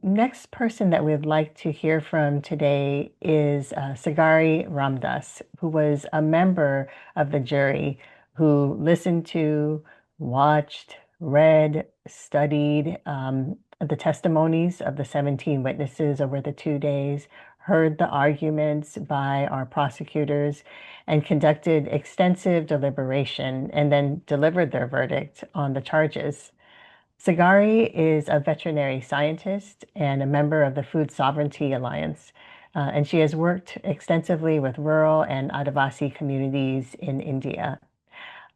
next person that we'd like to hear from today is Sagari Ramdas, who was a member of the jury who listened to, watched, read, studied the testimonies of the 17 witnesses over the 2 days, heard the arguments by our prosecutors, and conducted extensive deliberation, and then delivered their verdict on the charges. Sagari is a veterinary scientist and a member of the Food Sovereignty Alliance, and she has worked extensively with rural and Adivasi communities in India.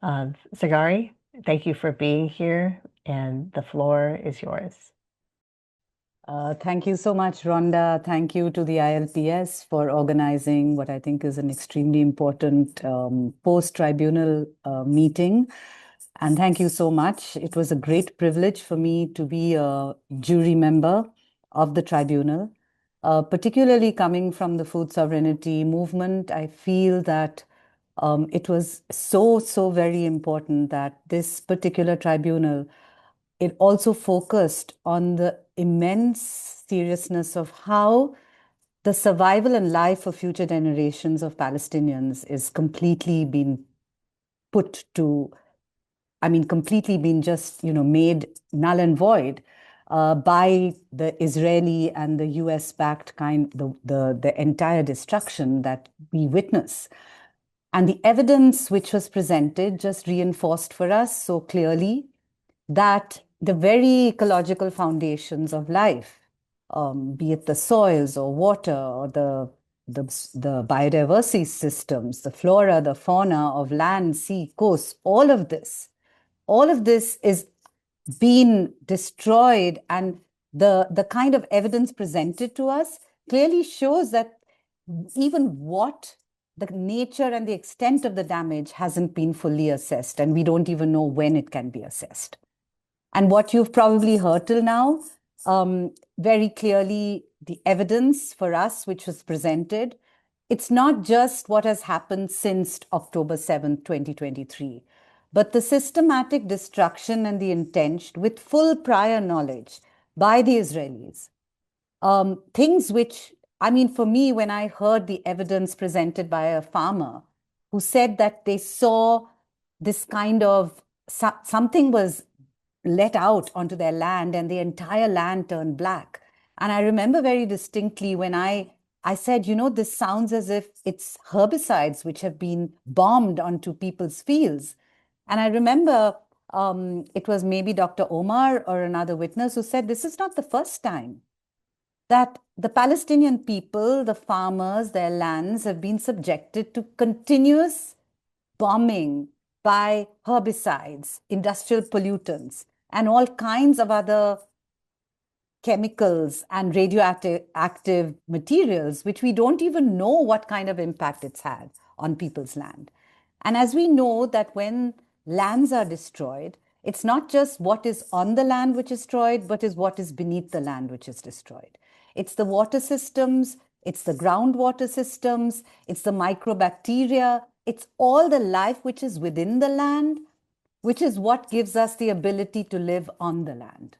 Sagari, thank you for being here, and the floor is yours. Thank you so much, Rhonda. Thank you to the ILPS for organizing what I think is an extremely important post-tribunal meeting. And thank you so much. It was a great privilege for me to be a jury member of the tribunal, particularly coming from the food sovereignty movement. I feel that it was so very important that this particular tribunal, it also focused on the immense seriousness of how the survival and life of future generations of Palestinians is completely being put to, completely been just, made null and void by the Israeli and the US-backed the entire destruction that we witness. And the evidence which was presented just reinforced for us so clearly that the very ecological foundations of life, be it the soils or water or the biodiversity systems, the flora, the fauna of land, sea, coast, all of this is being destroyed, and the kind of evidence presented to us clearly shows that even what the nature and the extent of the damage hasn't been fully assessed, and we don't even know when it can be assessed. And what you've probably heard till now, very clearly the evidence for us which was presented, it's not just what has happened since October 7th, 2023, but the systematic destruction and the intent with full prior knowledge by the Israelis. Things which, for me, when I heard the evidence presented by a farmer who said that they saw this kind of, something was let out onto their land and the entire land turned black. And I remember very distinctly when I said, this sounds as if it's herbicides which have been bombed onto people's fields. And I remember it was maybe Dr. Omar or another witness who said, this is not the first time that the Palestinian people, the farmers, their lands have been subjected to continuous bombing by herbicides, industrial pollutants, and all kinds of other chemicals and radioactive materials, which we don't even know what kind of impact it's had on people's land. And as we know that when lands are destroyed, It's not just what is on the land which is destroyed, but is what is beneath the land which is destroyed. It's the water systems, it's the groundwater systems, it's the microbacteria, it's all the life which is within the land, which is what gives us the ability to live on the land.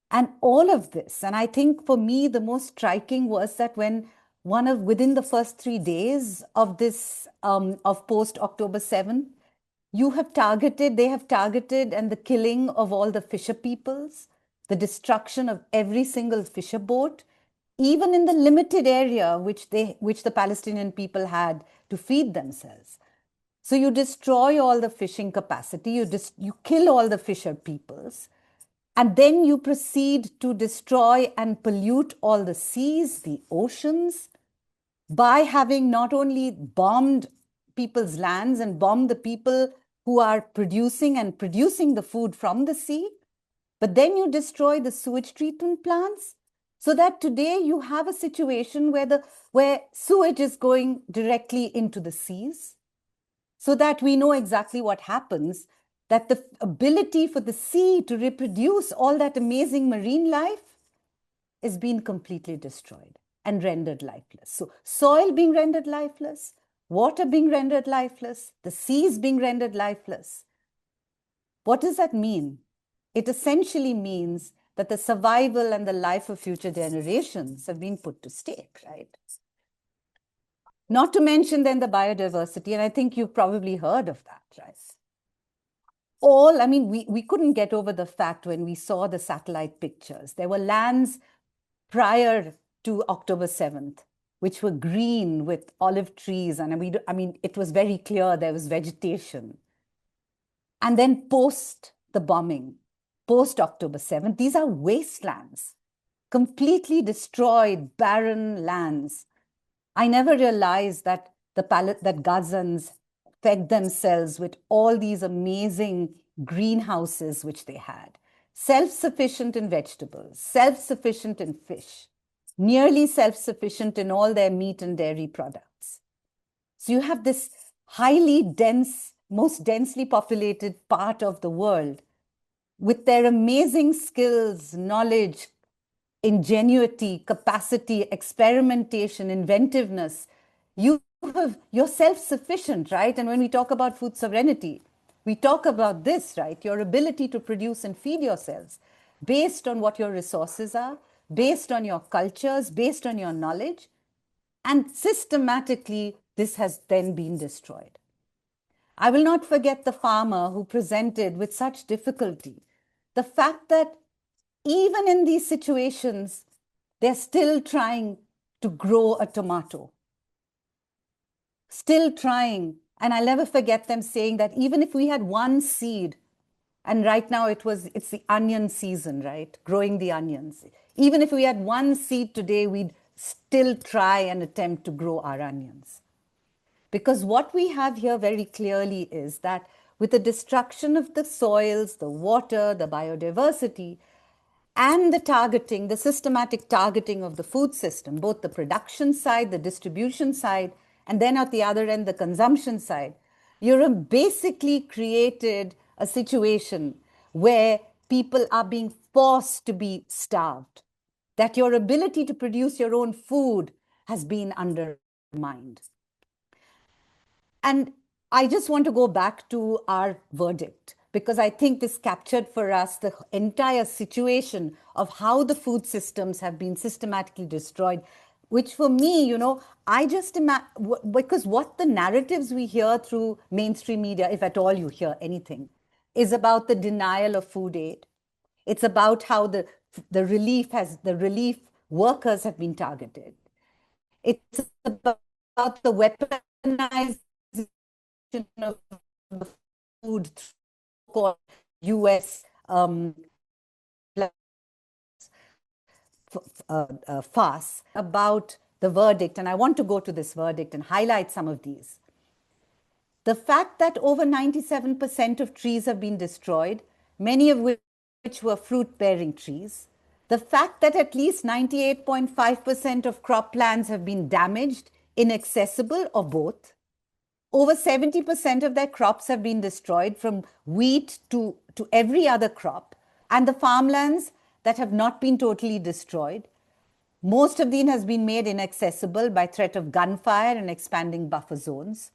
And all of this, and I think for me, the most striking was that when within the first 3 days of this, of post-October 7, they have targeted and the killing of all the fisher peoples, the destruction of every single fisher boat, even in the limited area which the Palestinian people had to feed themselves. So you destroy all the fishing capacity, you kill all the fisher peoples, and then you proceed to destroy and pollute all the seas, the oceans, by having not only bombed people's lands and bombed the people who are producing the food from the sea, but then you destroy the sewage treatment plants, so that today you have a situation where sewage is going directly into the seas, so that we know exactly what happens, that the ability for the sea to reproduce all that amazing marine life is being completely destroyed and rendered lifeless. So soil being rendered lifeless, water being rendered lifeless, the seas being rendered lifeless. What does that mean? It essentially means that the survival and the life of future generations have been put to stake, right? Not to mention then the biodiversity, and I think you've probably heard of that, right? We couldn't get over the fact when we saw the satellite pictures. There were lands prior to October 7th, which were green with olive trees. And it was very clear there was vegetation. And then post the bombing, post October 7th, these are wastelands, completely destroyed, barren lands. I never realized that that Gazans fed themselves with all these amazing greenhouses which they had, self-sufficient in vegetables, self-sufficient in fish, nearly self-sufficient in all their meat and dairy products. So you have this highly dense, most densely populated part of the world with their amazing skills, knowledge, ingenuity, capacity, experimentation, inventiveness. You're self-sufficient, right? And when we talk about food sovereignty, we talk about this, right? Your ability to produce and feed yourselves based on what your resources are, based on your cultures, based on your knowledge. And systematically, this has then been destroyed. I will not forget the farmer who presented with such difficulty the fact that even in these situations, they're still trying to grow a tomato. Still trying. And I'll never forget them saying that even if we had one seed, and right now it's the onion season, right? Growing the onions. Even if we had one seed today, we'd still try and attempt to grow our onions. Because what we have here very clearly is that with the destruction of the soils, the water, the biodiversity, and the targeting, the systematic targeting of the food system, both the production side, the distribution side, and then at the other end, the consumption side, Europe basically created a situation where people are being forced to be starved, that your ability to produce your own food has been undermined. And I just want to go back to our verdict, because I think this captured for us the entire situation of how the food systems have been systematically destroyed, which for me, I just imagine, because what the narratives we hear through mainstream media, if at all you hear anything, is about the denial of food aid. It's about how the relief workers have been targeted. It's about the weaponized of food called US farce about the verdict. And I want to go to this verdict and highlight some of these. The fact that over 97% of trees have been destroyed, many of which were fruit-bearing trees. The fact that at least 98.5% of croplands have been damaged, inaccessible, or both. Over 70% of their crops have been destroyed, from wheat to every other crop. And the farmlands that have not been totally destroyed, most of them has been made inaccessible by threat of gunfire and expanding buffer zones.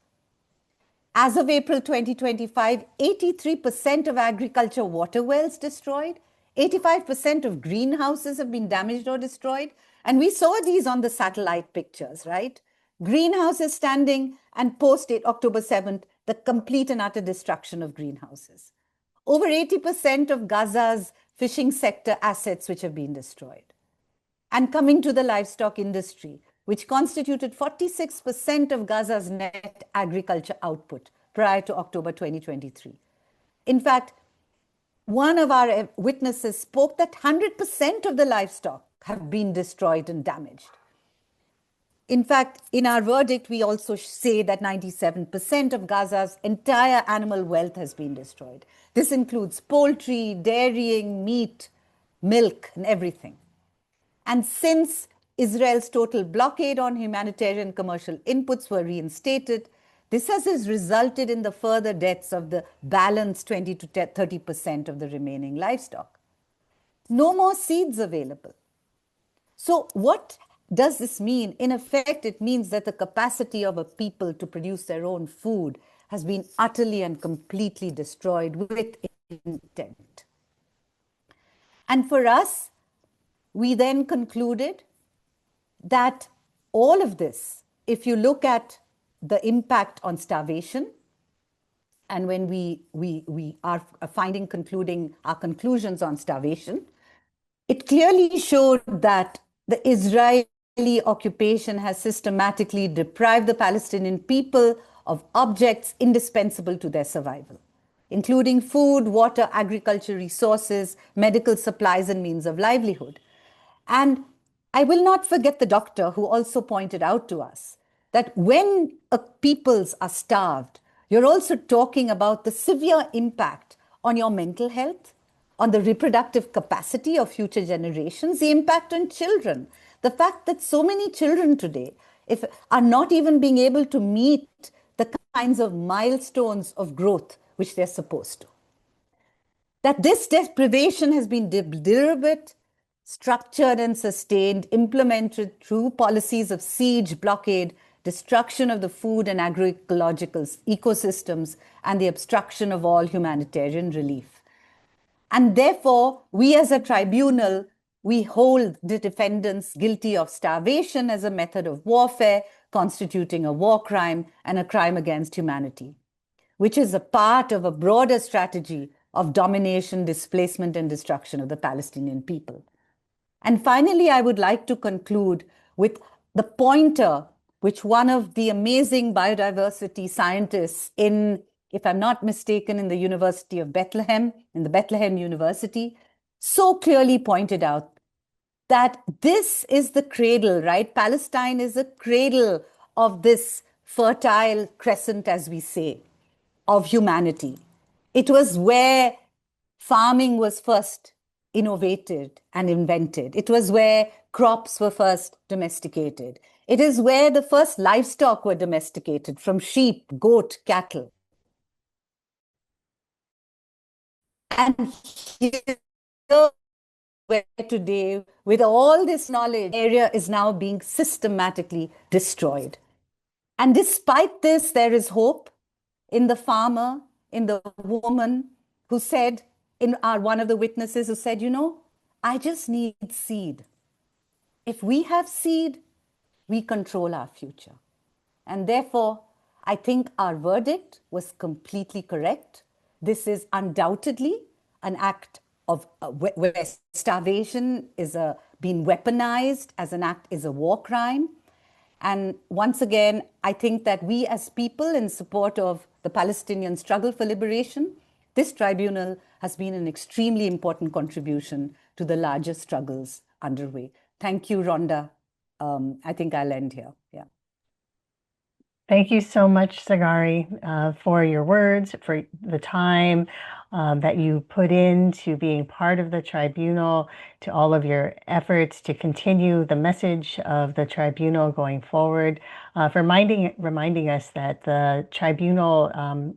As of April 2025, 83% of agriculture water wells destroyed, 85% of greenhouses have been damaged or destroyed. And we saw these on the satellite pictures, right? Greenhouses standing, and post October 7th, the complete and utter destruction of greenhouses. Over 80% of Gaza's fishing sector assets which have been destroyed. And coming to the livestock industry, which constituted 46% of Gaza's net agriculture output prior to October 2023. In fact, one of our witnesses spoke that 100% of the livestock have been destroyed and damaged. In fact, in our verdict, we also say that 97% of Gaza's entire animal wealth has been destroyed. This includes poultry, dairying, meat, milk, and everything. And since Israel's total blockade on humanitarian commercial inputs were reinstated, this has resulted in the further deaths of the balance 20 to 30% of the remaining livestock. No more seeds available. So what does this mean? In effect, it means that the capacity of a people to produce their own food has been utterly and completely destroyed with intent. And for us, we then concluded that all of this, if you look at the impact on starvation, and when we are concluding our conclusions on starvation, it clearly showed that the Israeli occupation has systematically deprived the Palestinian people of objects indispensable to their survival, including food, water, agriculture resources, medical supplies, and means of livelihood. And I will not forget the doctor who also pointed out to us that when peoples are starved, you're also talking about the severe impact on your mental health, on the reproductive capacity of future generations, the impact on children. The fact that so many children today are not even being able to meet the kinds of milestones of growth which they're supposed to. That this deprivation has been deliberate, structured and sustained, implemented through policies of siege, blockade, destruction of the food and agroecological ecosystems, and the obstruction of all humanitarian relief. And therefore, we as a tribunal, we hold the defendants guilty of starvation as a method of warfare, constituting a war crime and a crime against humanity, which is a part of a broader strategy of domination, displacement, and destruction of the Palestinian people. And finally, I would like to conclude with the pointer which one of the amazing biodiversity scientists in, if I'm not mistaken, in the University of Bethlehem, in the Bethlehem University, so clearly pointed out that this is the cradle, right? Palestine is a cradle of this fertile crescent, as we say, of humanity. It was where farming was first innovated and invented. It was where crops were first domesticated. It is where the first livestock were domesticated, from sheep, goat, cattle. And here, where today, with all this knowledge, the area is now being systematically destroyed. And despite this, there is hope in the farmer, in the woman who said, one of the witnesses who said, you know, I just need seed. If we have seed, we control our future. And therefore, I think our verdict was completely correct. This is undoubtedly an act of where starvation is being weaponized as an act, is a war crime. And once again, I think that we as people in support of the Palestinian struggle for liberation, this tribunal has been an extremely important contribution to the larger struggles underway. Thank you, Rhonda. I think I'll end here. Yeah. Thank you so much, Sagari, for your words, for the time. that you put into being part of the tribunal, to all of your efforts to continue the message of the tribunal going forward, for reminding us that the tribunal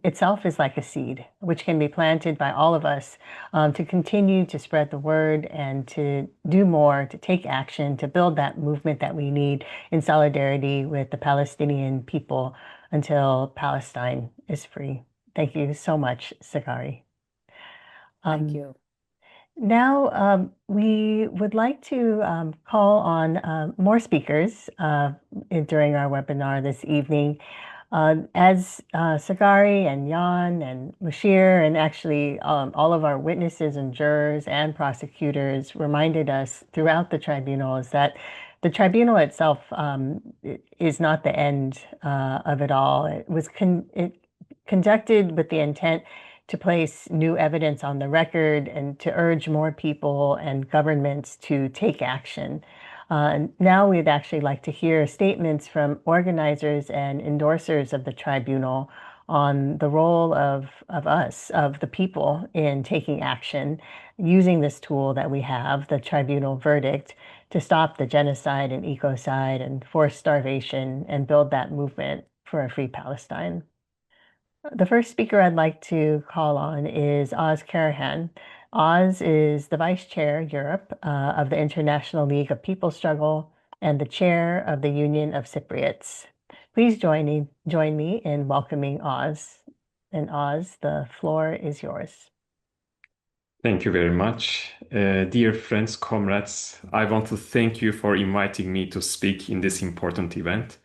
itself is like a seed, which can be planted by all of us to continue to spread the word and to do more, to take action, to build that movement that we need in solidarity with the Palestinian people until Palestine is free. Thank you so much, Sakari. Thank you. Now, we would like to call on more speakers during our webinar this evening. As Sakari and Jan and Mushir and actually all of our witnesses and jurors and prosecutors reminded us throughout the tribunal is that the tribunal itself is not the end of it all. It was conducted with the intent to place new evidence on the record and to urge more people and governments to take action. Now we'd actually like to hear statements from organizers and endorsers of the tribunal on the role of us, of the people, in taking action, using this tool that we have, the tribunal verdict, to stop the genocide and ecocide and forced starvation and build that movement for a free Palestine. The first speaker I'd like to call on is Oz Karahan. Oz is the Vice Chair, Europe, of the International League of People Struggle and the Chair of the Union of Cypriots. Please join me in welcoming Oz. And Oz, the floor is yours. Thank you very much. Dear friends, comrades, I want to thank you for inviting me to speak in this important event.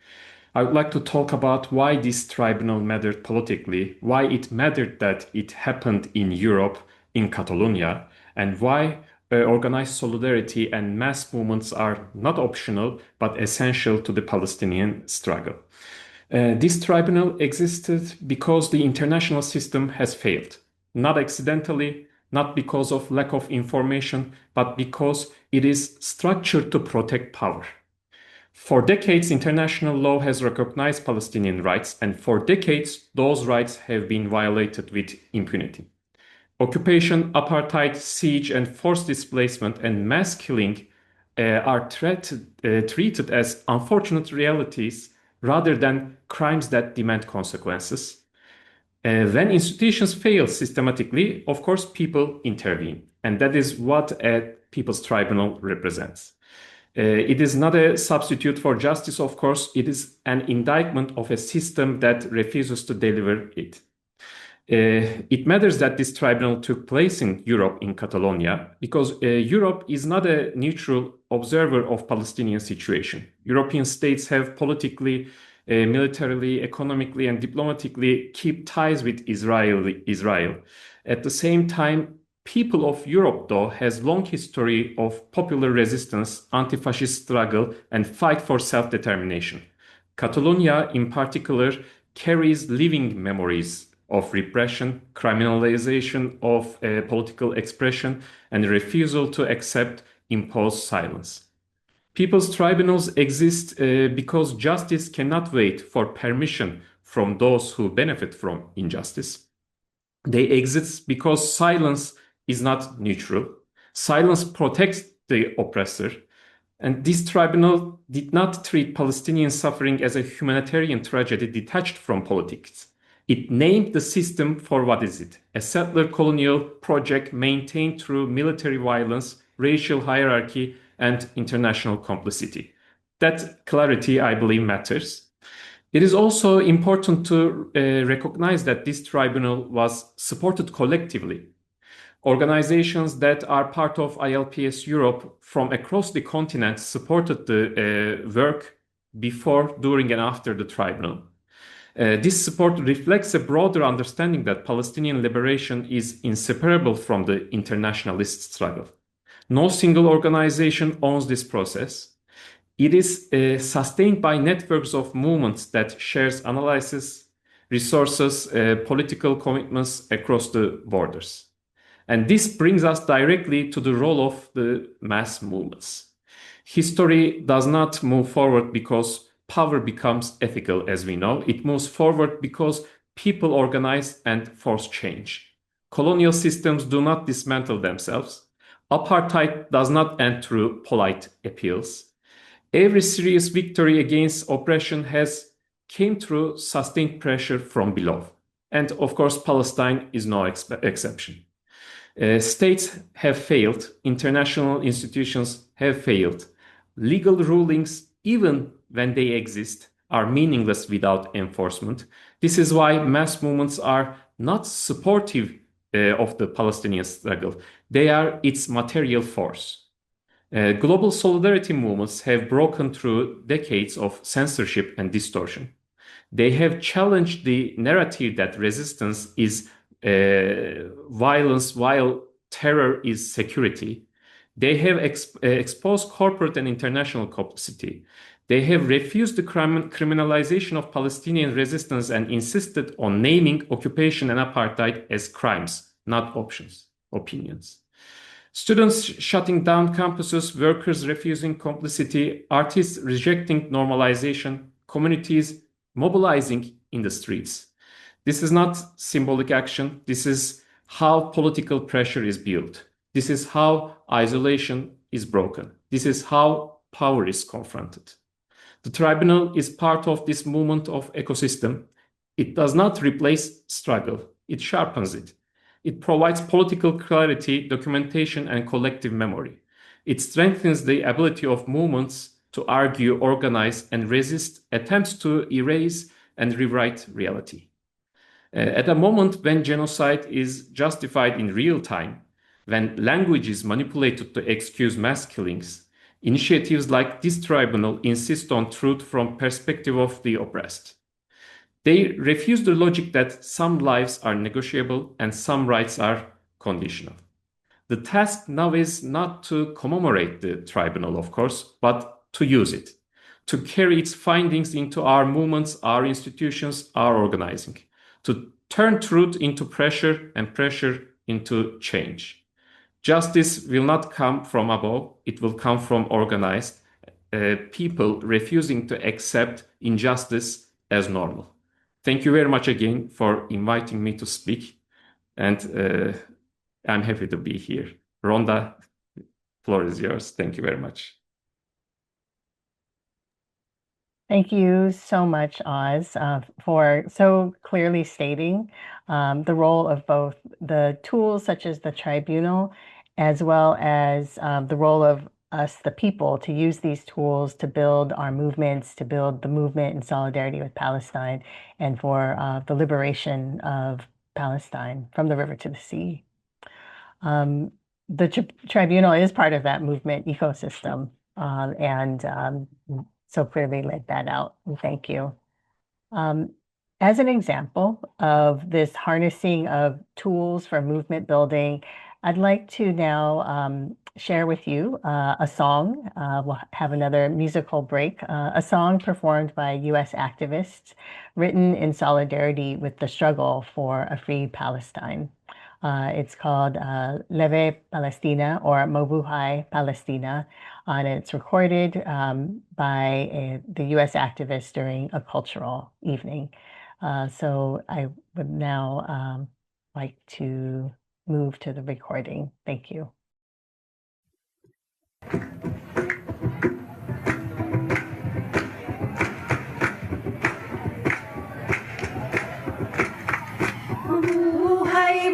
I would like to talk about why this tribunal mattered politically, why it mattered that it happened in Europe, in Catalonia, and why organized solidarity and mass movements are not optional, but essential to the Palestinian struggle. This tribunal existed because the international system has failed, not accidentally, not because of lack of information, but because it is structured to protect power. For decades, international law has recognized Palestinian rights, and for decades, those rights have been violated with impunity. Occupation, apartheid, siege, and forced displacement and mass killing are treated as unfortunate realities rather than crimes that demand consequences. When institutions fail systematically, of course, people intervene, and that is what a People's Tribunal represents. It is not a substitute for justice, of course. It is an indictment of a system that refuses to deliver it. It matters that this tribunal took place in Europe, in Catalonia, because Europe is not a neutral observer of Palestinian situation. European states have politically, militarily, economically, and diplomatically keep ties with Israel. At the same time, people of Europe, though, has long history of popular resistance, anti-fascist struggle, and fight for self-determination. Catalonia, in particular, carries living memories of repression, criminalization of political expression, and refusal to accept imposed silence. People's tribunals exist because justice cannot wait for permission from those who benefit from injustice. They exist because silence is not neutral. Silence protects the oppressor. And this tribunal did not treat Palestinian suffering as a humanitarian tragedy detached from politics. It named the system for what is it? A settler colonial project maintained through military violence, racial hierarchy, and international complicity. That clarity, I believe, matters. It is also important to recognize that this tribunal was supported collectively. Organizations that are part of ILPS Europe from across the continent supported the work before, during, and after the tribunal. This support reflects a broader understanding that Palestinian liberation is inseparable from the internationalist struggle. No single organization owns this process. It is sustained by networks of movements that shares analyses, resources, political commitments across the borders. And this brings us directly to the role of the mass movements. History does not move forward because power becomes ethical, as we know. It moves forward because people organize and force change. Colonial systems do not dismantle themselves. Apartheid does not end through polite appeals. Every serious victory against oppression has came through sustained pressure from below. And of course, Palestine is no exception. States have failed, international institutions have failed. Legal rulings, even when they exist, are meaningless without enforcement. This is why mass movements are not supportive of the Palestinian struggle. They are its material force. Global solidarity movements have broken through decades of censorship and distortion. They have challenged the narrative that resistance is violence while terror is security. They have exposed corporate and international complicity. They have refused the criminalization of Palestinian resistance and insisted on naming occupation and apartheid as crimes, not opinions. Students shutting down campuses, workers refusing complicity, artists rejecting normalization, communities mobilizing in the streets. This is not symbolic action. This is how political pressure is built. This is how isolation is broken. This is how power is confronted. The tribunal is part of this movement of ecosystem. It does not replace struggle. It sharpens it. It provides political clarity, documentation, and collective memory. It strengthens the ability of movements to argue, organize, and resist attempts to erase and rewrite reality. At a moment when genocide is justified in real time, when language is manipulated to excuse mass killings, initiatives like this tribunal insist on truth from perspective of the oppressed. They refuse the logic that some lives are negotiable and some rights are conditional. The task now is not to commemorate the tribunal, of course, but to use it, to carry its findings into our movements, our institutions, our organizing, to turn truth into pressure and pressure into change. Justice will not come from above, it will come from organized people refusing to accept injustice as normal. Thank you very much again for inviting me to speak, and I'm happy to be here. Rhonda, floor is yours. Thank you very much. Thank you so much, Oz, for so clearly stating the role of both the tools such as the tribunal, as well as the role of us, the people, to use these tools to build our movements, to build the movement in solidarity with Palestine, and for the liberation of Palestine from the river to the sea. The tribunal is part of that movement ecosystem, and so clearly laid that out. Thank you. As an example of this harnessing of tools for movement building, I'd like to now share with you a song. We'll have another musical break, a song performed by US activists, written in solidarity with the struggle for a free Palestine. It's called Leve Palestina, or Mabuhay Palestina, and it's recorded by the US activists during a cultural evening. So I would now like to move to the recording. Thank you.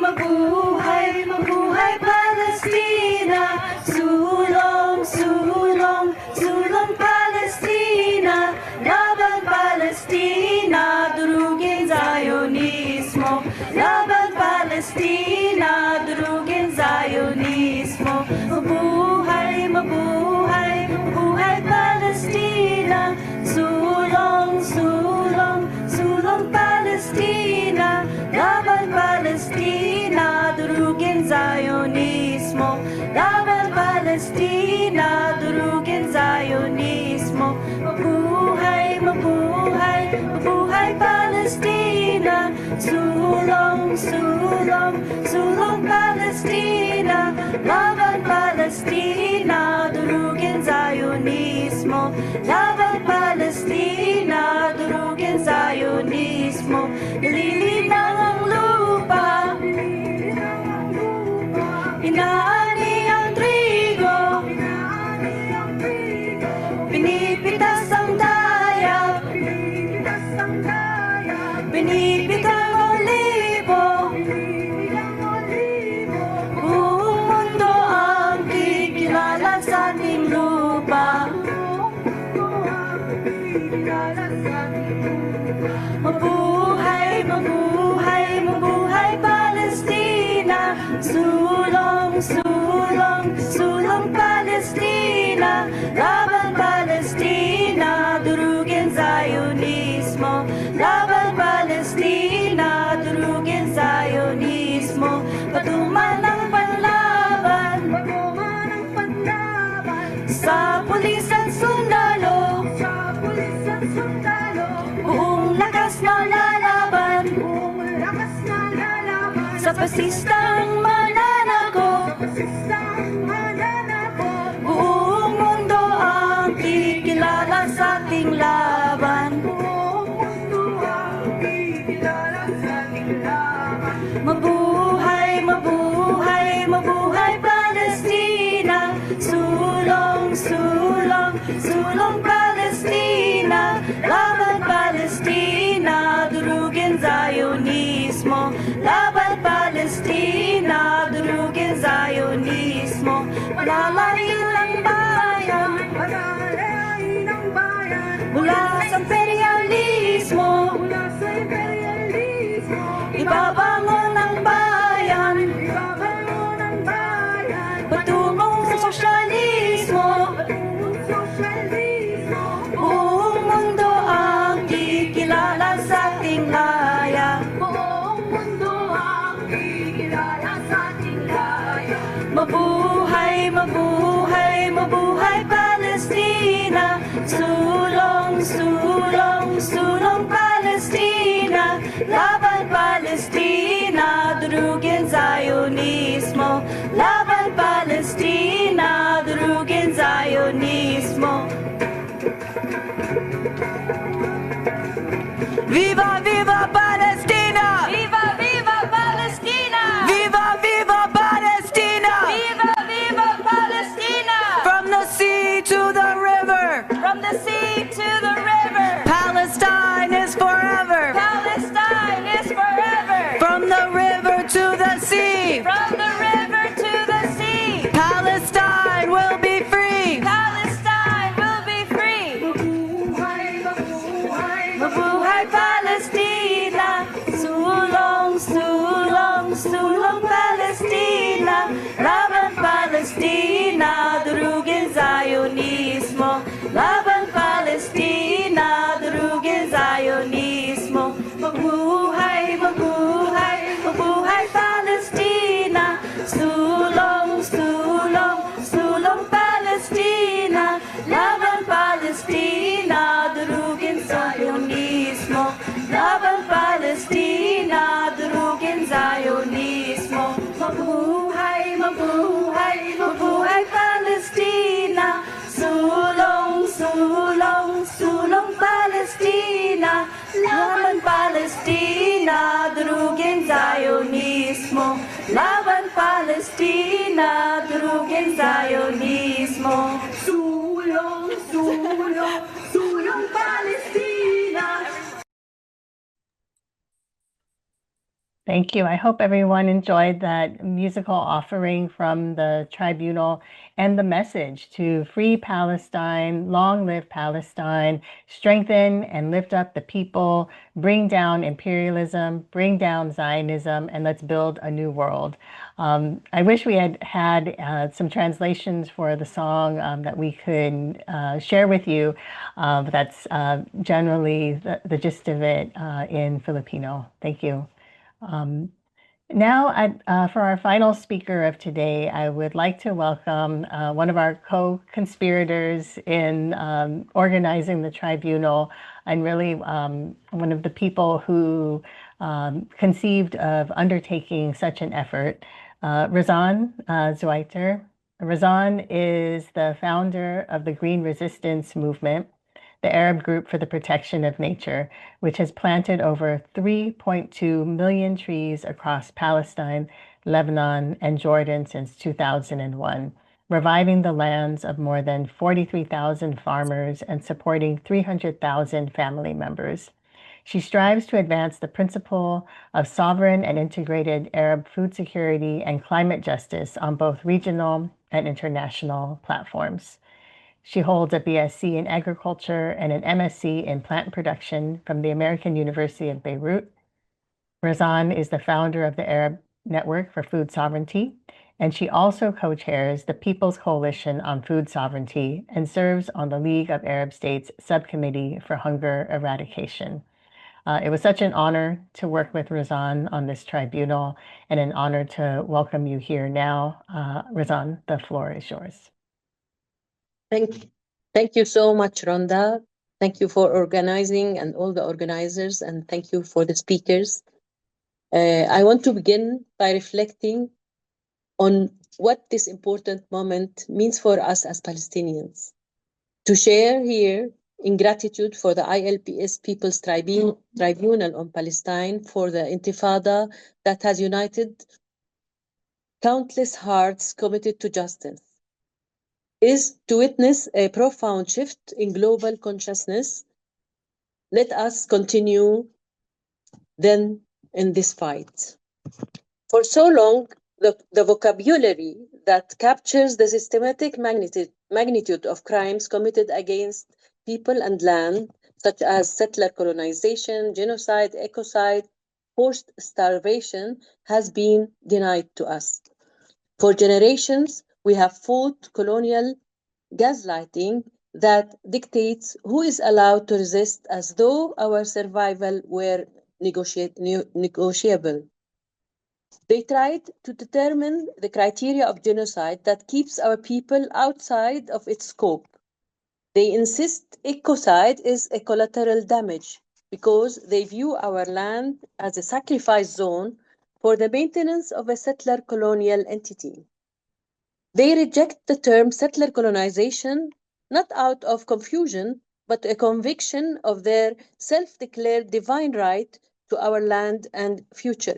Mabuhay, mabuhay Palestina, sulong, sulong, sulong Palestina, laban Palestina, durugin Zionismo, laban Palestina, durugin Zionismo. Mabuhay, mabuhay, mabuhay Palestina, sulong, sulong, sulong Palestina, laban Palestina, durugin Zionismo, laban Palestina, durugin Zionismo. Mabuhay, mabuhay, mabuhay Palestina, sulong, sulong, sulong Palestina, laban Palestina, durugin Zionismo, laban Palestina, durugin Zionismo. Nililinang ang lupa, sa pulis at sundalo, buong lakas na lalaban, sa pasistang mananako, buong mundo ang kikilala sa ating laban. Mabuhay, mabuhay, mabuhay Palestina, sulong, sulong, sulong Palestina, laban Palestina, durugin Zionismo, laban Palestina, durugin Zionismo, palalain ang bayan, mula sa imperialismo, ibabangon ang bayan, patungong sosyalismo, buong mundo ang kikilala sa ating laya, mabuhay, mabuhay, mabuhay Palestina, sulong, sulong, sulong Palestina, laban Palestina, durugin Zionismo, laban Palestina, durugin Zionismo. Viva, viva Palestina! Viva, viva Palestina! Viva, viva Palestina! Viva, viva Palestina! From the sea to the river! From the sea to the river! Palestine is forever! Palestine is forever! From the river to the sea! From the river to the sea! Palestine will be free! Palestine will be free! Mabuhay Palestina, sulong, sulong, sulong Palestina, laban Palestina, durugin Zionismo, laban Palestina, durugin Zionismo, mabuhay, mabuhay, mabuhay Palestina, sulong, sulong, sulong Palestina, laban Palestina, durugin Zionismo, laban Palestina, durugin Zionismo, mabuhay, mabuhay, mabuhay Palestina, sulong, sulong, sulong Palestina, laban Palestina, durugin Zionismo, laban Palestina, durugin Zionismo, sulong, sulong, sulong Palestina. Thank you. I hope everyone enjoyed that musical offering from the tribunal and the message to free Palestine, long live Palestine, strengthen and lift up the people, bring down imperialism, bring down Zionism, and let's build a new world. I wish we had some translations for the song that we could share with you, but that's generally the gist of it in Filipino. Thank you. Now, for our final speaker of today, I would like to welcome one of our co-conspirators in organizing the tribunal, and really one of the people who conceived of undertaking such an effort, Razan Zweiter. Razan is the founder of the Green Resistance Movement, the Arab Group for the Protection of Nature, which has planted over 3.2 million trees across Palestine, Lebanon, and Jordan since 2001, reviving the lands of more than 43,000 farmers and supporting 300,000 family members. She strives to advance the principle of sovereign and integrated Arab food security and climate justice on both regional and international platforms. She holds a BSc in agriculture and an MSc in plant production from the American University of Beirut. Razan is the founder of the Arab Network for Food Sovereignty, and she also co-chairs the People's Coalition on Food Sovereignty and serves on the League of Arab States Subcommittee for Hunger Eradication. It was such an honor to work with Razan on this tribunal, and an honor to welcome you here now. Razan, the floor is yours. Thank you so much, Rhonda. Thank you for organizing and all the organizers, and thank you for the speakers. I want to begin by reflecting on what this important moment means for us as Palestinians. To share here in gratitude for the ILPS People's Tribunal on Palestine for the intifada that has united countless hearts committed to justice, is to witness a profound shift in global consciousness. Let us continue then in this fight. For so long, the vocabulary that captures the systematic magnitude of crimes committed against people and land, such as settler colonization, genocide, ecocide, forced starvation, has been denied to us. For generations, we have fought colonial gaslighting that dictates who is allowed to resist as though our survival were negotiable. They tried to determine the criteria of genocide that keeps our people outside of its scope. They insist ecocide is a collateral damage because they view our land as a sacrifice zone for the maintenance of a settler colonial entity. They reject the term settler colonization not out of confusion, but a conviction of their self-declared divine right to our land and future.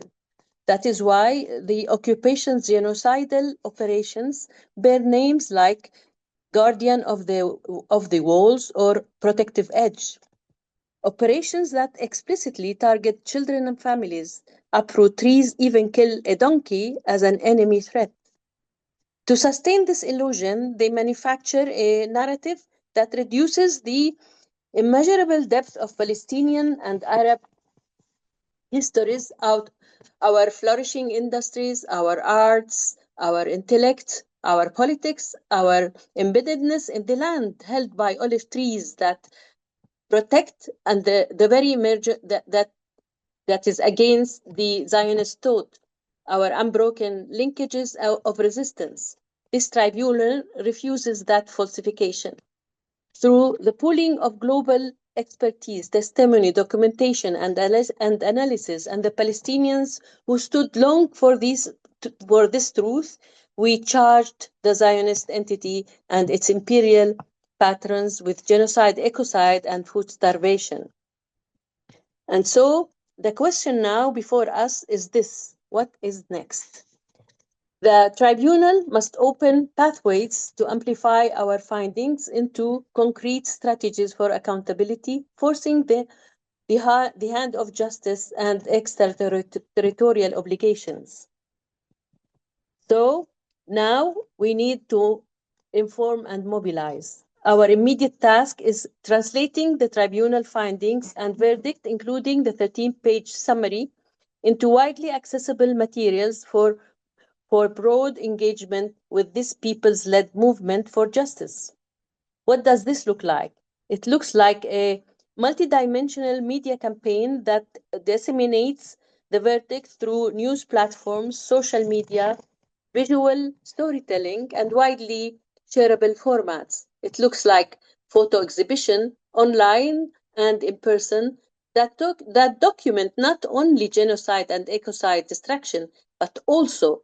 That is why the occupation's genocidal operations bear names like Guardian of the Walls or Protective Edge. Operations that explicitly target children and families, uproot trees, even kill a donkey as an enemy threat. To sustain this illusion, they manufacture a narrative that reduces the immeasurable depth of Palestinian and Arab histories out our flourishing industries, our arts, our intellect, our politics, our embeddedness in the land held by olive trees that protect and the very merger that is against the Zionist thought, our unbroken linkages of resistance. This tribunal refuses that falsification. Through the pooling of global expertise, testimony, documentation, and analysis, and the Palestinians who stood long for this truth, we charged the Zionist entity and its imperial patrons with genocide, ecocide, and food starvation. And so the question now before us is this: what is next? The tribunal must open pathways to amplify our findings into concrete strategies for accountability, forcing the hand of justice and extraterritorial obligations. So now we need to inform and mobilize. Our immediate task is translating the tribunal findings and verdict, including the 13-page summary, into widely accessible materials for broad engagement with this people's-led movement for justice. What does this look like? It looks like a multidimensional media campaign that disseminates the verdict through news platforms, social media, visual storytelling, and widely shareable formats. It looks like photo exhibition, online and in person, that document not only genocide and ecocide destruction, but also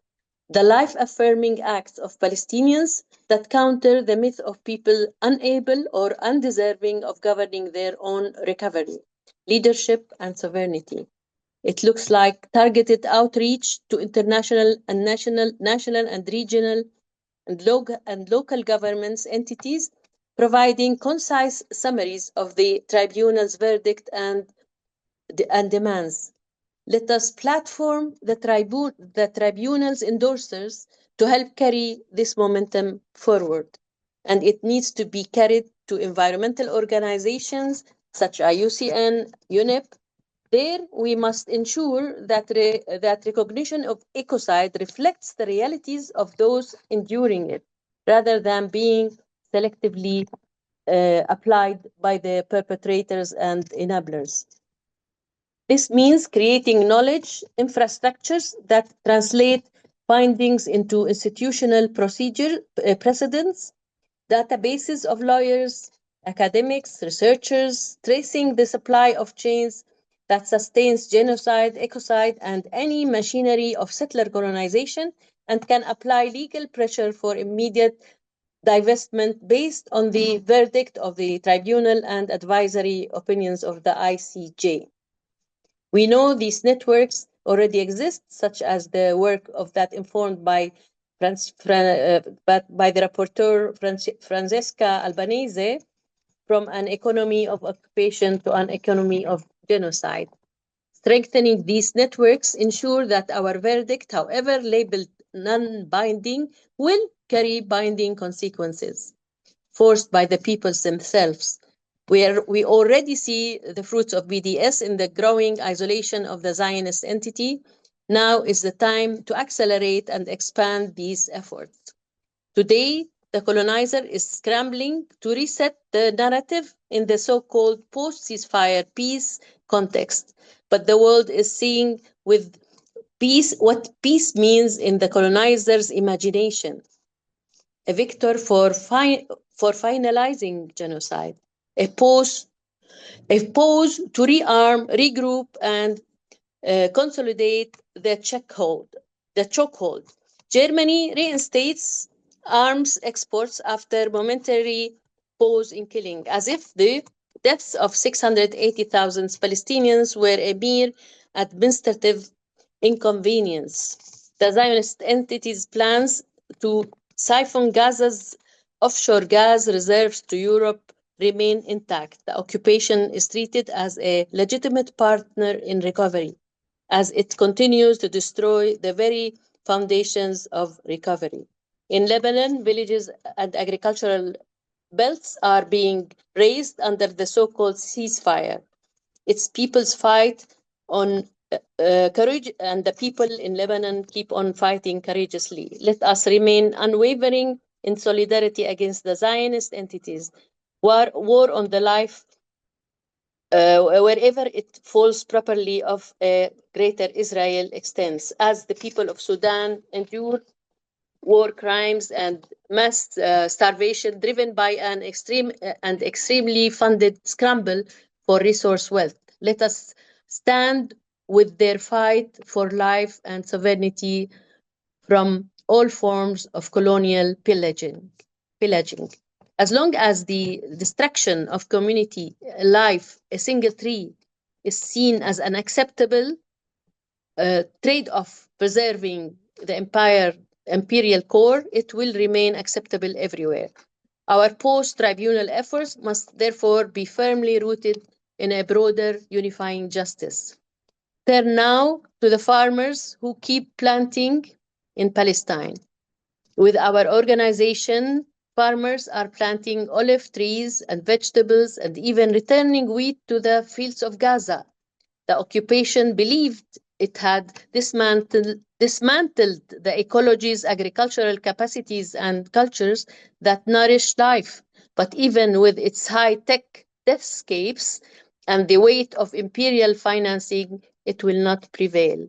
the life-affirming acts of Palestinians that counter the myth of people unable or undeserving of governing their own recovery, leadership, and sovereignty. It looks like targeted outreach to international and national and regional and local governments entities, providing concise summaries of the tribunal's verdict and demands. Let us platform the tribunal's endorsers to help carry this momentum forward. And it needs to be carried to environmental organizations such as IUCN, UNEP. There, we must ensure that recognition of ecocide reflects the realities of those enduring it, rather than being selectively applied by the perpetrators and enablers. This means creating knowledge infrastructures that translate findings into institutional precedents, databases of lawyers, academics, researchers, tracing the supply of chains that sustains genocide, ecocide, and any machinery of settler colonization, and can apply legal pressure for immediate divestment based on the verdict of the tribunal and advisory opinions of the ICJ. We know these networks already exist, such as the work of that informed by the rapporteur Francesca Albanese, from an economy of occupation to an economy of genocide. Strengthening these networks ensure that our verdict, however labeled non-binding, will carry binding consequences forced by the peoples themselves. We already see the fruits of BDS in the growing isolation of the Zionist entity. Now is the time to accelerate and expand these efforts. Today, the colonizer is scrambling to reset the narrative in the so-called post-ceasefire peace context. But the world is seeing with peace what peace means in the colonizer's imagination. A victor for finalizing genocide, a pause to rearm, regroup, and consolidate the chokehold. Germany reinstates arms exports after momentary pause in killing, as if the deaths of 680,000 Palestinians were a mere administrative inconvenience. The Zionist entity's plans to siphon Gaza's offshore gas reserves to Europe remain intact. The occupation is treated as a legitimate partner in recovery, as it continues to destroy the very foundations of recovery. In Lebanon, villages and agricultural belts are being razed under the so-called ceasefire. Its people's fight on courage, and the people in Lebanon keep on fighting courageously. Let us remain unwavering in solidarity against the Zionist entities. War on the life, wherever it falls properly of a greater Israel extends, as the people of Sudan endure war crimes and mass starvation driven by an extreme and extremely funded scramble for resource wealth. Let us stand with their fight for life and sovereignty from all forms of colonial pillaging. As long as the destruction of community life, a single tree, is seen as an acceptable trade-off preserving the imperial core, it will remain acceptable everywhere. Our post-tribunal efforts must therefore be firmly rooted in a broader unifying justice. Turn now to the farmers who keep planting in Palestine. With our organization, farmers are planting olive trees and vegetables and even returning wheat to the fields of Gaza. The occupation believed it had dismantled the ecology's agricultural capacities and cultures that nourish life. But even with its high-tech deathscapes and the weight of imperial financing, it will not prevail.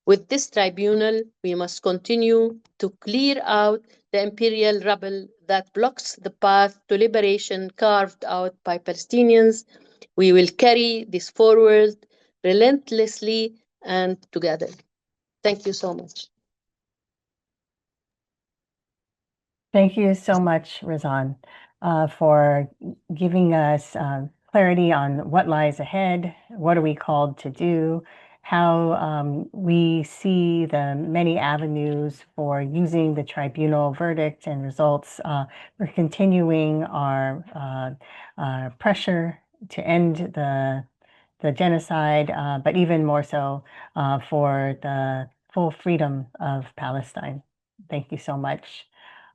With this tribunal, we must continue to clear out the imperial rubble that blocks the path to liberation carved out by Palestinians. We will carry this forward relentlessly and together. Thank you so much. Thank you so much, Razan, for giving us clarity on what lies ahead, what are we called to do, how we see the many avenues for using the tribunal verdict and results for continuing our pressure to end the genocide, but even more so for the full freedom of Palestine. Thank you so much.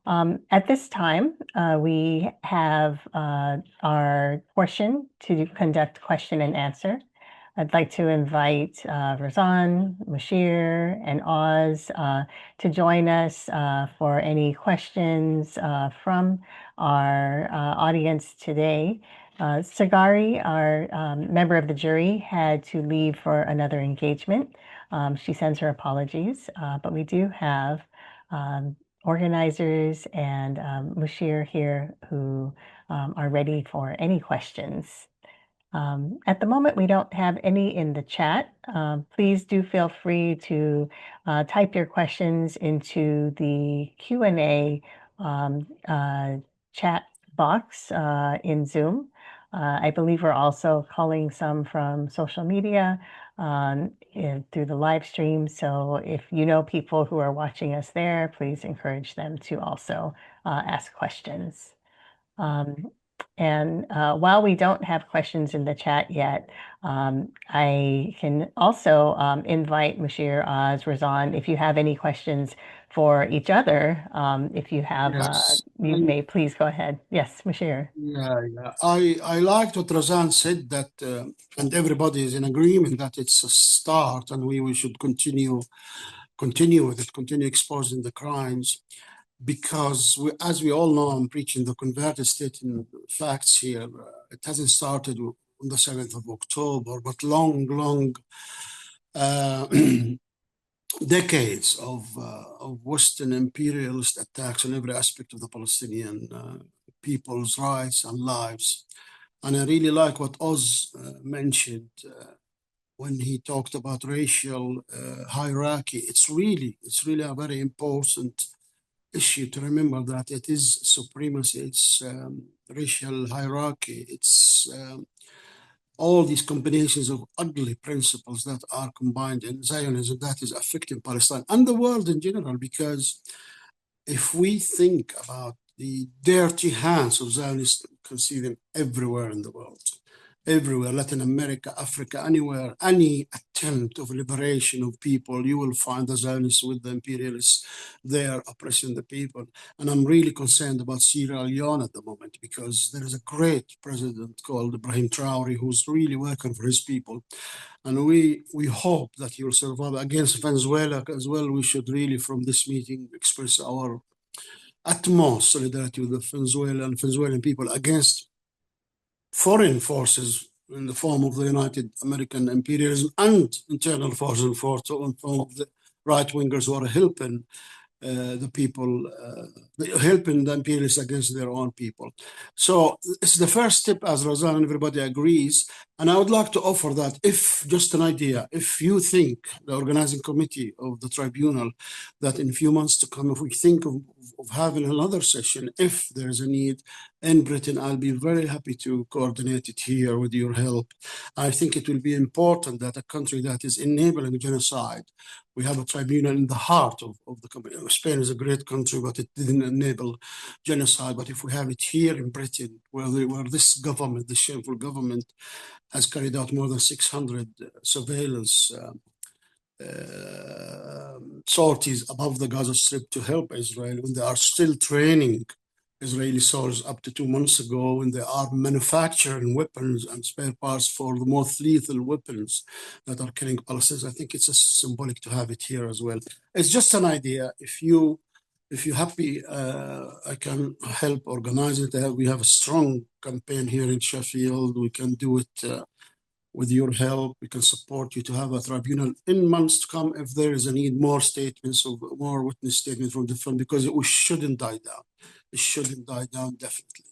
At this time, we have our portion to conduct question and answer. I'd like to invite Razan, Mashir, and Oz to join us for any questions from our audience today. Sagari, our member of the jury, had to leave for another engagement. She sends her apologies, but we do have organizers and Mushir here who are ready for any questions. At the moment, we don't have any in the chat. Please do feel free to type your questions into the Q&A chat box in Zoom. I believe we're also calling some from social media through the live stream. So if you know people who are watching us there, please encourage them to also ask questions. And while we don't have questions in the chat yet, I can also invite Mushir, Oz, Razan, if you have any questions for each other, if you have, Yes. you may please go ahead. Yes, Mushir. Yeah. I liked what Razan said that, and everybody is in agreement that it's a start, and we should continue with it, continue exposing the crimes, because as we all know, I'm preaching the converted state in facts here. It hasn't started on the 7th of October, but long decades of Western imperialist attacks on every aspect of the Palestinian people's rights and lives. And I really like what Oz mentioned when he talked about racial hierarchy. It's really a very important issue to remember that it is supremacy, it's racial hierarchy, it's all these combinations of ugly principles that are combined in Zionism that is affecting Palestine and the world in general. Because if we think about the dirty hands of Zionists, you can see them everywhere in the world. Everywhere, Latin America, Africa, anywhere, any attempt of liberation of people, you will find the Zionists with the imperialists there oppressing the people. And I'm really concerned about Sierra Leone at the moment, because there is a great president called Ibrahim Traore who's really working for his people. And we hope that he will survive. Against Venezuela as well, we should really, from this meeting, express our utmost solidarity with the Venezuelan people against foreign forces in the form of the United American imperialism and internal forces in form of the right-wingers who are helping the people, helping the imperialists against their own people. So it's the first step, as Razan and everybody agrees. And I would like to offer that, if just an idea, if you think, the organizing committee of the tribunal, that in a few months to come, if we think of having another session, if there is a need in Britain, I'll be very happy to coordinate it here with your help. I think it will be important that a country that is enabling genocide, we have a tribunal in the heart of the country. Spain is a great country, but it didn't enable genocide. But if we have it here in Britain, where this government, this shameful government, has carried out more than 600 surveillance sorties above the Gaza Strip to help Israel, when they are still training Israeli soldiers up to 2 months ago, when they are manufacturing weapons and spare parts for the most lethal weapons that are killing Palestinians. I think it's symbolic to have it here as well. It's just an idea. If you're happy, I can help organize it. We have a strong campaign here in Sheffield. We can do it with your help. We can support you to have a tribunal in months to come if there is a need, more statements, or more witness statements from different, because we shouldn't die down. It shouldn't die down, definitely.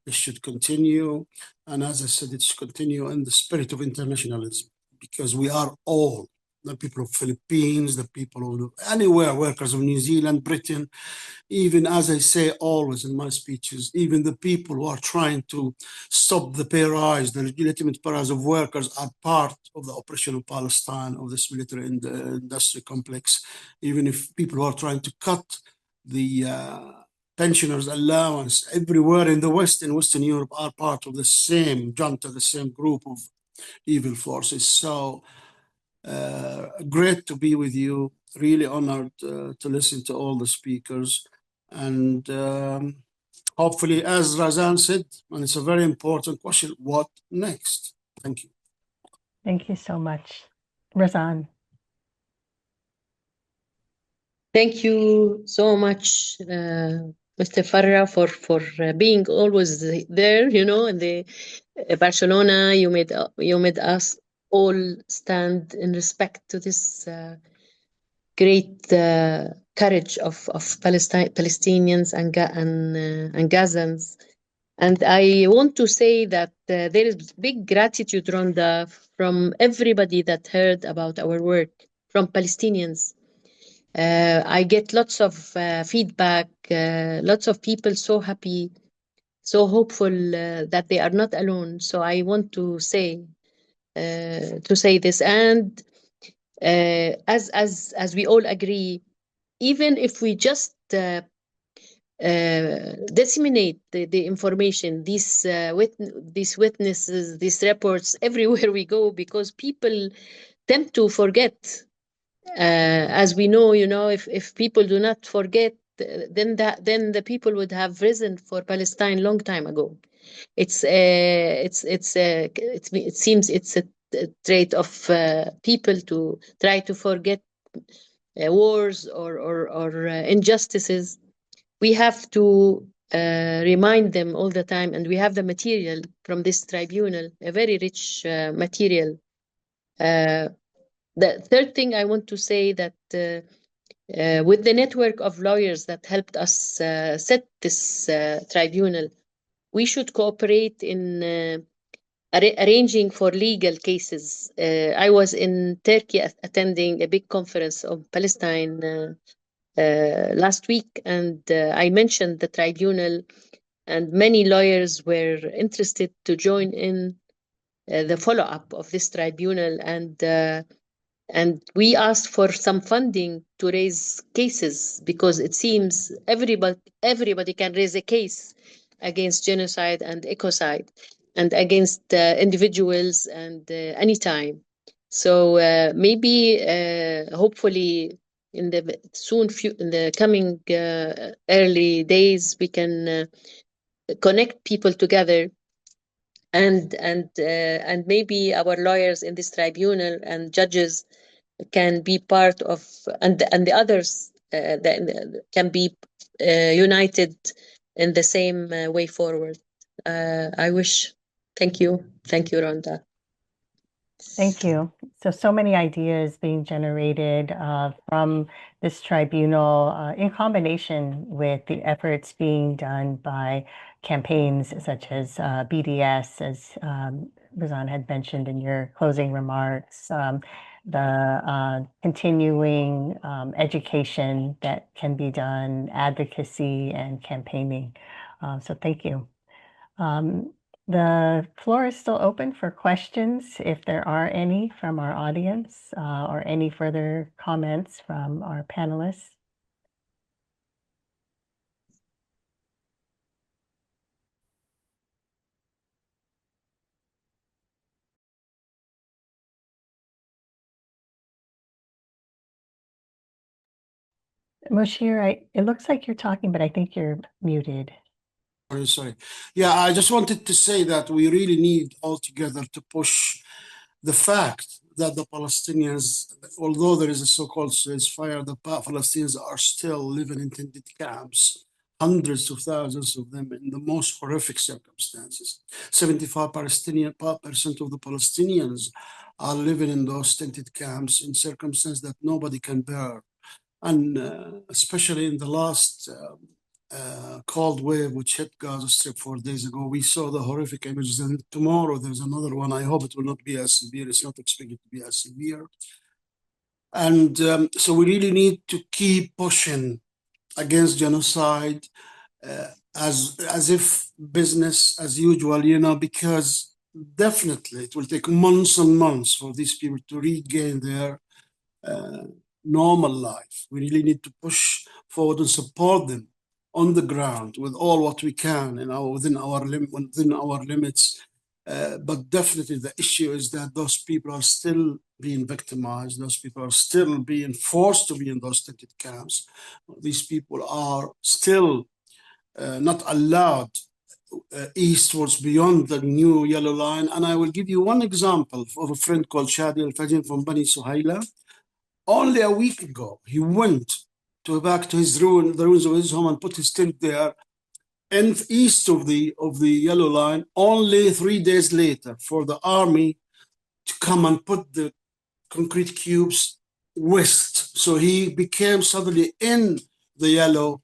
It should continue. And as I said, it should continue in the spirit of internationalism, because we are all, the people of Philippines, the people of anywhere, workers of New Zealand, Britain, even, as I say always in my speeches, even the people who are trying to stop the pay rise, the legitimate pay rise of workers, are part of the operation of Palestine, of this military industry complex. Even if people who are trying to cut the pensioners' allowance everywhere in the West, in Western Europe, are part of the same junta, the same group of evil forces. So great to be with you. Really honored to listen to all the speakers. And hopefully, as Razan said, and it's a very important question, what next? Thank you. Thank you so much. Razan. Thank you so much, Mr. Farra, for being always there, in the Barcelona. You made us all stand in respect to this great courage of Palestinians and Gazans. And I want to say that there is big gratitude, Rhonda, from everybody that heard about our work, from Palestinians. I get lots of feedback, lots of people so happy, so hopeful that they are not alone. So I want to say this. And as we all agree, even if we just disseminate the information, these witnesses, these reports everywhere we go, because people tend to forget. As we know, if people do not forget, then the people would have risen for Palestine long time ago. It seems it's a trait of people to try to forget wars or injustices. We have to remind them all the time, and we have the material from this tribunal, a very rich material. The third thing I want to say that with the network of lawyers that helped us set this tribunal, we should cooperate in arranging for legal cases. I was in Turkey attending a big conference on Palestine last week, and I mentioned the tribunal, and many lawyers were interested to join in the follow-up of this tribunal, and we asked for some funding to raise cases, because it seems everybody can raise a case against genocide and ecocide and against individuals and anytime. So maybe, hopefully, in the coming early days, we can connect people together, and maybe our lawyers in this tribunal and judges can be part of, and the others that can be united in the same way forward. I wish. Thank you, Rhonda. Thank you. So many ideas being generated from this tribunal in combination with the efforts being done by campaigns such as BDS, as Razan had mentioned in your closing remarks, the continuing education that can be done, advocacy and campaigning. So thank you. The floor is still open for questions, if there are any from our audience, or any further comments from our panelists. Moshir, it looks like you're talking, but I think you're muted. Sorry. Yeah, I just wanted to say that we really need altogether to push the fact that the Palestinians, although there is a so-called ceasefire, the Palestinians are still living in tented camps, hundreds of thousands of them in the most horrific circumstances. 75% of the Palestinians are living in those tented camps in circumstances that nobody can bear. And especially in the last cold wave which hit Gaza Strip 4 days ago, we saw the horrific images, and tomorrow there's another one. I hope it will not be as severe. It's not expected to be as severe. And so we really need to keep pushing against genocide as if business as usual, because definitely it will take months and months for these people to regain their normal life. We really need to push forward and support them on the ground with all what we can within our limits. But definitely the issue is that those people are still being victimized. Those people are still being forced to be in those tented camps. These people are still not allowed eastwards beyond the new yellow line. And I will give you one example of a friend called Shadi Al-Fajin from Bani Suhaila. Only a week ago, he went back to the ruins of his home and put his tent there, and east of the yellow line. Only 3 days later, for the army to come and put the concrete cubes west. So he became suddenly in the yellow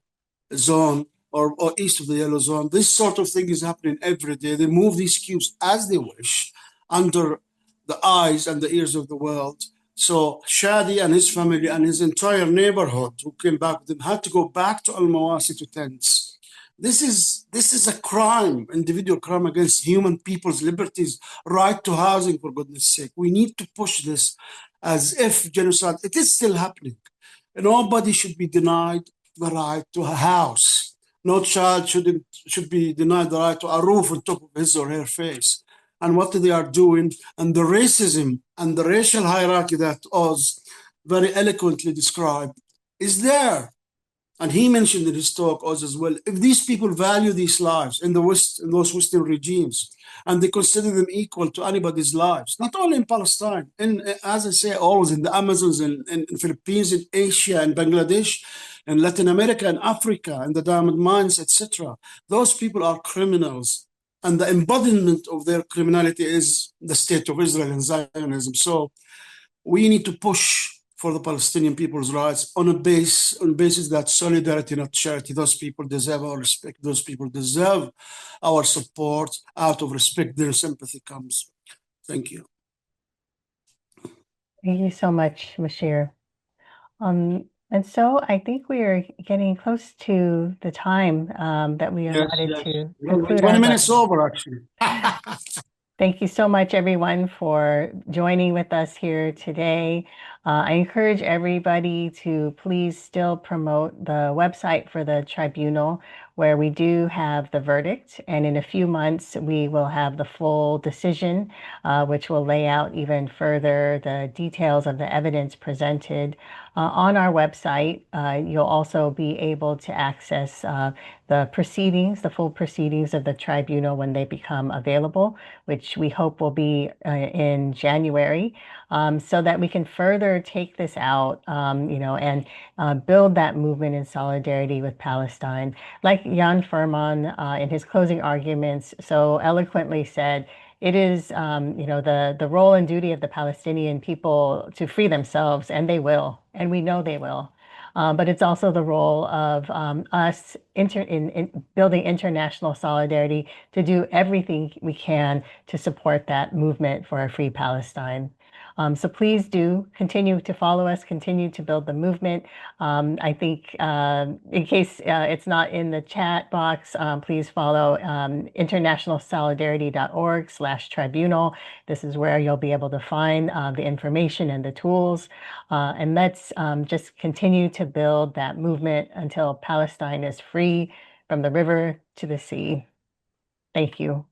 zone or east of the yellow zone. This sort of thing is happening every day. They move these cubes as they wish under the eyes and the ears of the world. So Shadi and his family and his entire neighborhood who came back with him had to go back to Al-Mawasi to tents. This is a crime, individual crime against human people's liberties, right to housing, for goodness sake. We need to push this as if genocide, it is still happening. Nobody should be denied the right to a house. No child should be denied the right to a roof on top of his or her face. And what they are doing, and the racism and the racial hierarchy that Oz very eloquently described is there. And he mentioned in his talk, Oz, as well, if these people value these lives in the West, in those Western regimes, and they consider them equal to anybody's lives, not only in Palestine, as I say, always in the Amazons, in Philippines, in Asia, in Bangladesh, in Latin America, and Africa, and the diamond mines, etc. Those people are criminals. And the embodiment of their criminality is the state of Israel and Zionism. So we need to push for the Palestinian people's rights on basis that solidarity, not charity. Those people deserve our respect. Those people deserve our support. Out of respect, their sympathy comes. Thank you. Thank you so much, Bashir. And so I think we are getting close to the time that we allotted to conclude 20 our minutes webinar. over, actually. Thank you so much, everyone, for joining with us here today. I encourage everybody to please still promote the website for the tribunal, where we do have the verdict. And in a few months, we will have the full decision, which will lay out even further the details of the evidence presented. On our website, you'll also be able to access the proceedings, the full proceedings of the tribunal when they become available, which we hope will be in January, so that we can further take this out, and build that movement in solidarity with Palestine. Like Jan Furman in his closing arguments so eloquently said, it is, the role and duty of the Palestinian people to free themselves, and they will, and we know they will. But it's also the role of us in building international solidarity to do everything we can to support that movement for a free Palestine. So please do continue to follow us, continue to build the movement. I think in case it's not in the chat box, please follow internationalsolidarity.org/tribunal. This is where you'll be able to find the information and the tools. And let's just continue to build that movement until Palestine is free from the river to the sea. Thank you.